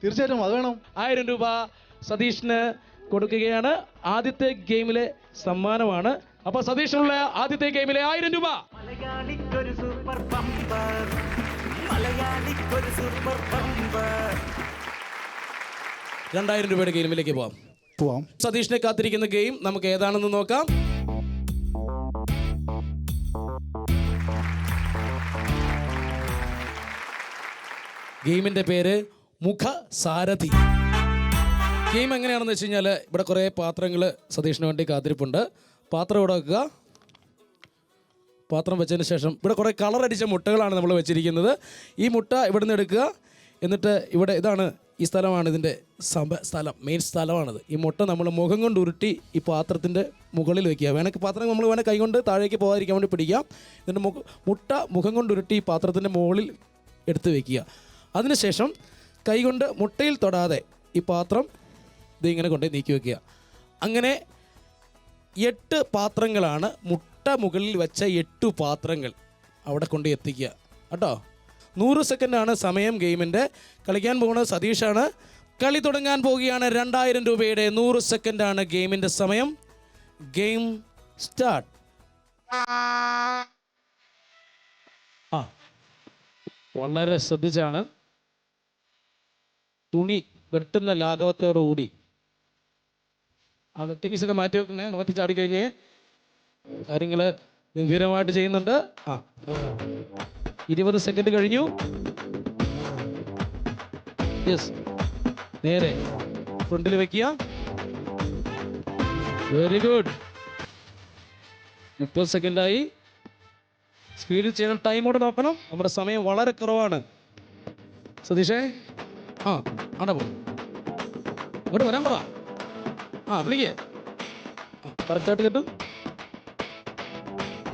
തീർച്ചയായിട്ടും അത് വേണം. 1000 രൂപ സതീഷിന് കൊടുക്കുകയാണ്. ആദ്യത്തെ ഗെയിമിലെ സമ്മാനമാണ്. അപ്പൊ സതീഷിനുള്ള ആദ്യത്തെ ഗെയിമിലെ 1000 രൂപ. മലയാളിക്കൊരു സൂപ്പർ ബമ്പർ, മലയാളിക്കൊരു സൂപ്പർ ബമ്പർ. 2000 രൂപയുടെ ഗെയിമിലേക്ക് പോവാം. സതീഷിനെ കാത്തിരിക്കുന്ന ഗെയിം നമുക്ക് ഏതാണെന്ന് നോക്കാം. ഗെയിമിന്റെ പേര് മുഖസാരഥി. ഗെയിം എങ്ങനെയാണെന്ന് വെച്ച് കഴിഞ്ഞാൽ ഇവിടെ കുറേ പാത്രങ്ങൾ സതീഷിന് വേണ്ടി കാത്തിരിപ്പുണ്ട്. പാത്രം ഇവിടെ വെക്കുക. പാത്രം വെച്ചതിന് ശേഷം ഇവിടെ കുറേ കളർ അടിച്ച മുട്ടകളാണ് നമ്മൾ വെച്ചിരിക്കുന്നത്. ഈ മുട്ട ഇവിടെ നിന്ന് എടുക്കുക. എന്നിട്ട് ഇവിടെ ഇതാണ്, ഈ സ്ഥലമാണ് ഇതിൻ്റെ സ്ഥലം, മെയിൻ സ്ഥലമാണിത്. ഈ മുട്ട നമ്മൾ മുഖം കൊണ്ട് ഉരുട്ടി ഈ പാത്രത്തിൻ്റെ മുകളിൽ വെക്കുക. വേണമെങ്കിൽ പാത്രം നമ്മൾ വേണേൽ കൈ കൊണ്ട് താഴേക്ക് പോകാതിരിക്കാൻ വേണ്ടി പിടിക്കാം. എന്നിട്ട് മുട്ട മുഖം കൊണ്ട് ഉരുട്ടി ഈ പാത്രത്തിൻ്റെ മുകളിൽ എടുത്ത് വെക്കുക. അതിനുശേഷം കൈകൊണ്ട് മുട്ടയിൽ തൊടാതെ ഈ പാത്രം ഇതിങ്ങനെ കൊണ്ട് നീക്കി വയ്ക്കുക. അങ്ങനെ 8 പാത്രങ്ങളാണ്, മുട്ട മുകളിൽ വെച്ച 8 പാത്രങ്ങൾ അവിടെ കൊണ്ട് എത്തിക്കുക കേട്ടോ. 100 സെക്കൻഡാണ് സമയം ഗെയിമിൻ്റെ. കളിക്കാൻ പോകുന്നത് സതീഷാണ്. കളി തുടങ്ങാൻ പോവുകയാണ്. 2000 രൂപയുടെ 100 സെക്കൻഡാണ് ഗെയിമിൻ്റെ സമയം. Game start. വളരെ ശ്രദ്ധിച്ചാണ്. തുണി വെട്ടുന്ന ലാഘവത്തോടുകൂടി ആ വെട്ടിക്കീസൊക്കെ മാറ്റി വെക്കുന്നേ. നോക്കി ചാടി കഴിഞ്ഞ് കാര്യങ്ങൾ ഗംഭീരമായിട്ട് ചെയ്യുന്നുണ്ട്. 20 സെക്കൻഡ് കഴിഞ്ഞു. യെസ്, നേരെ ഫ്രണ്ടിൽ വെക്കുക. Very good. 30 സെക്കൻഡായി. സ്പീഡിൽ ചെയ്യണം. ടൈമോടെ നോക്കണം. നമ്മുടെ സമയം വളരെ കുറവാണ്. സതീഷേ, അവിടെ പോ, ഇങ്ങോട്ട് വരാൻ പറ. വിളിക്കേ. കറക്റ്റായിട്ട് കിട്ടും.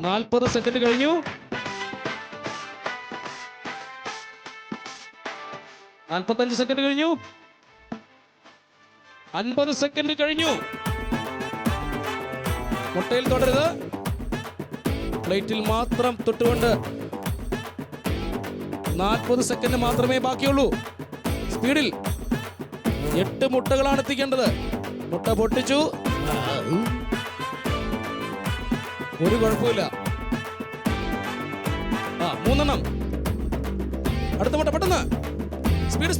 40 സെക്കൻഡ് കഴിഞ്ഞു. 45 സെക്കൻഡ് കഴിഞ്ഞു. 50 സെക്കൻഡ് കഴിഞ്ഞു. മുട്ടയിൽ തൊടരുത്, പ്ലേറ്റിൽ മാത്രം തൊട്ടുകൊണ്ട് 40 സെക്കൻഡ് മാത്രമേ ബാക്കിയുള്ളൂ. സ്പീഡിൽ 8 മുട്ടകളാണ് എത്തിക്കേണ്ടത്. മുട്ട പൊട്ടിച്ചു. ഒരു കുഴപ്പമില്ല. 3 അടുത്ത മുട്ട പെട്ടെന്ന്. സ്പീഡ്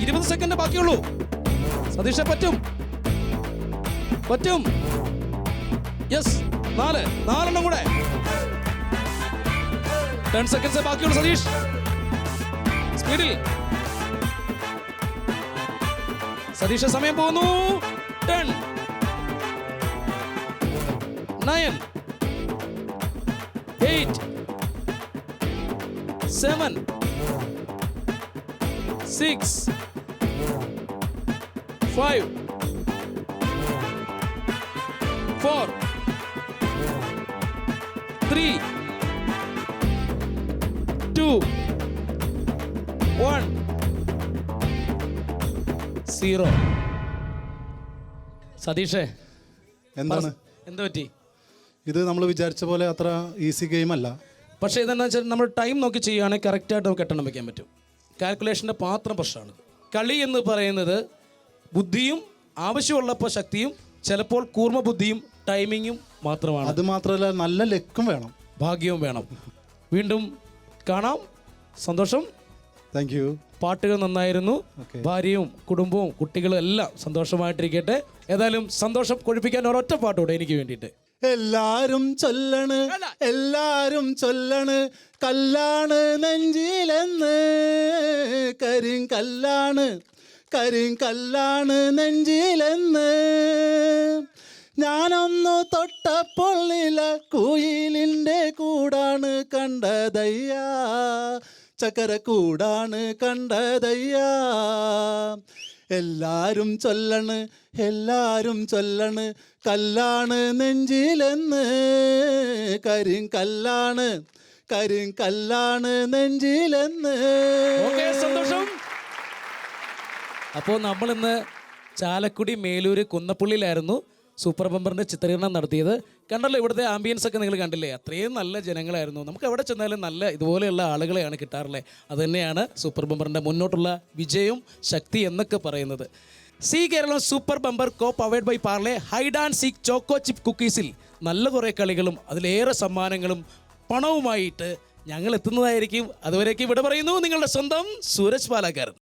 20 സെക്കൻഡ് ബാക്കിയുള്ളൂ. സതീഷ് പറ്റും. യെസ്, 4 കൂടെ. 10 സെക്കൻഡ്സ് ബാക്കിയുള്ളൂ. സതീഷ് സ്പീഡിൽ. സതീഷ് സമയം പോകുന്നു. 10 9 8 7 6 5 4 3 2 1 0. സതീഷേ, എന്താണ് എന്ത് പറ്റി? ഇത് നമ്മൾ വിചാരിച്ച പോലെ അത്ര ഈസി ഗെയിം അല്ല. പക്ഷേ ഇതെന്താ വെച്ചാൽ നമ്മൾ ടൈം നോക്കി ചെയ്യുകയാണെങ്കിൽ കറക്റ്റായിട്ട് നമുക്ക് എണ്ണം വയ്ക്കാൻ പറ്റും. കാൽക്കുലേഷൻ്റെ മാത്രം പ്രശ്നമാണ്. കളി എന്ന് പറയുന്നത് ബുദ്ധിയും ആവശ്യമുള്ളപ്പോൾ ശക്തിയും ചിലപ്പോൾ കൂർമ്മ ബുദ്ധിയും ടൈമിങ്ങും മാത്രമാണ്. അത് മാത്രമല്ല, നല്ല ലക്കും വേണം, ഭാഗ്യവും വേണം. വീണ്ടും കാണാം. സന്തോഷം. Thank you. പാട്ടുകൾ നന്നായിരുന്നു. ഭാര്യയും കുടുംബവും കുട്ടികളും എല്ലാം സന്തോഷമായിട്ടിരിക്കട്ടെ. ഏതായാലും സന്തോഷം കൊഴിപ്പിക്കാൻ ഒരൊറ്റ പാട്ടോടെ എനിക്ക് വേണ്ടിയിട്ട്. എല്ലാരും ചൊല്ലണ് കല്ലാണ് നെഞ്ചിലെന്ന്, കരിങ്കല്ലാണ് നെഞ്ചിലെന്ന്. ഞാനൊന്നു തൊട്ടപ്പോൾ നില കുയിലിൻ്റെ കൂടാണ് കണ്ടതയ്യാ, ചക്കര കൂടാണ് കണ്ടതയ്യാ. എല്ലാരും ചൊല്ലണ് കല്ലാണ് നെഞ്ചിലെന്ന്, കരിങ്കല്ലാണ് നെഞ്ചിലെന്ന്. സന്തോഷം. അപ്പോൾ നമ്മളിന്ന് ചാലക്കുടി മേലൂര് കുന്നപ്പള്ളിയിലായിരുന്നു സൂപ്പർ ബമ്പറിൻ്റെ ചിത്രീകരണം നടത്തിയത്. കണ്ടല്ലോ, ഇവിടുത്തെ ആംബിയൻസ് ഒക്കെ നിങ്ങൾ കണ്ടില്ലേ? അത്രയും നല്ല ജനങ്ങളായിരുന്നു. നമുക്ക് എവിടെ ചെന്നാലും നല്ല ഇതുപോലെയുള്ള ആളുകളെയാണ് കിട്ടാറുള്ളത്. അതുതന്നെയാണ് സൂപ്പർ ബമ്പറിൻ്റെ മുന്നോട്ടുള്ള വിജയവും ശക്തി എന്നൊക്കെ പറയുന്നത്. Zee Keralam super bumper co powered by Parle hide and seek choco chip കുക്കീസിൽ നല്ല കുറേ കളികളും അതിലേറെ സമ്മാനങ്ങളും പണവുമായിട്ട് ഞങ്ങൾ എത്തുന്നതായിരിക്കും. അതുവരേക്കും ഇവിടെ പറയുന്നു നിങ്ങളുടെ സ്വന്തം സൂരജ് പാലക്കാരൻ.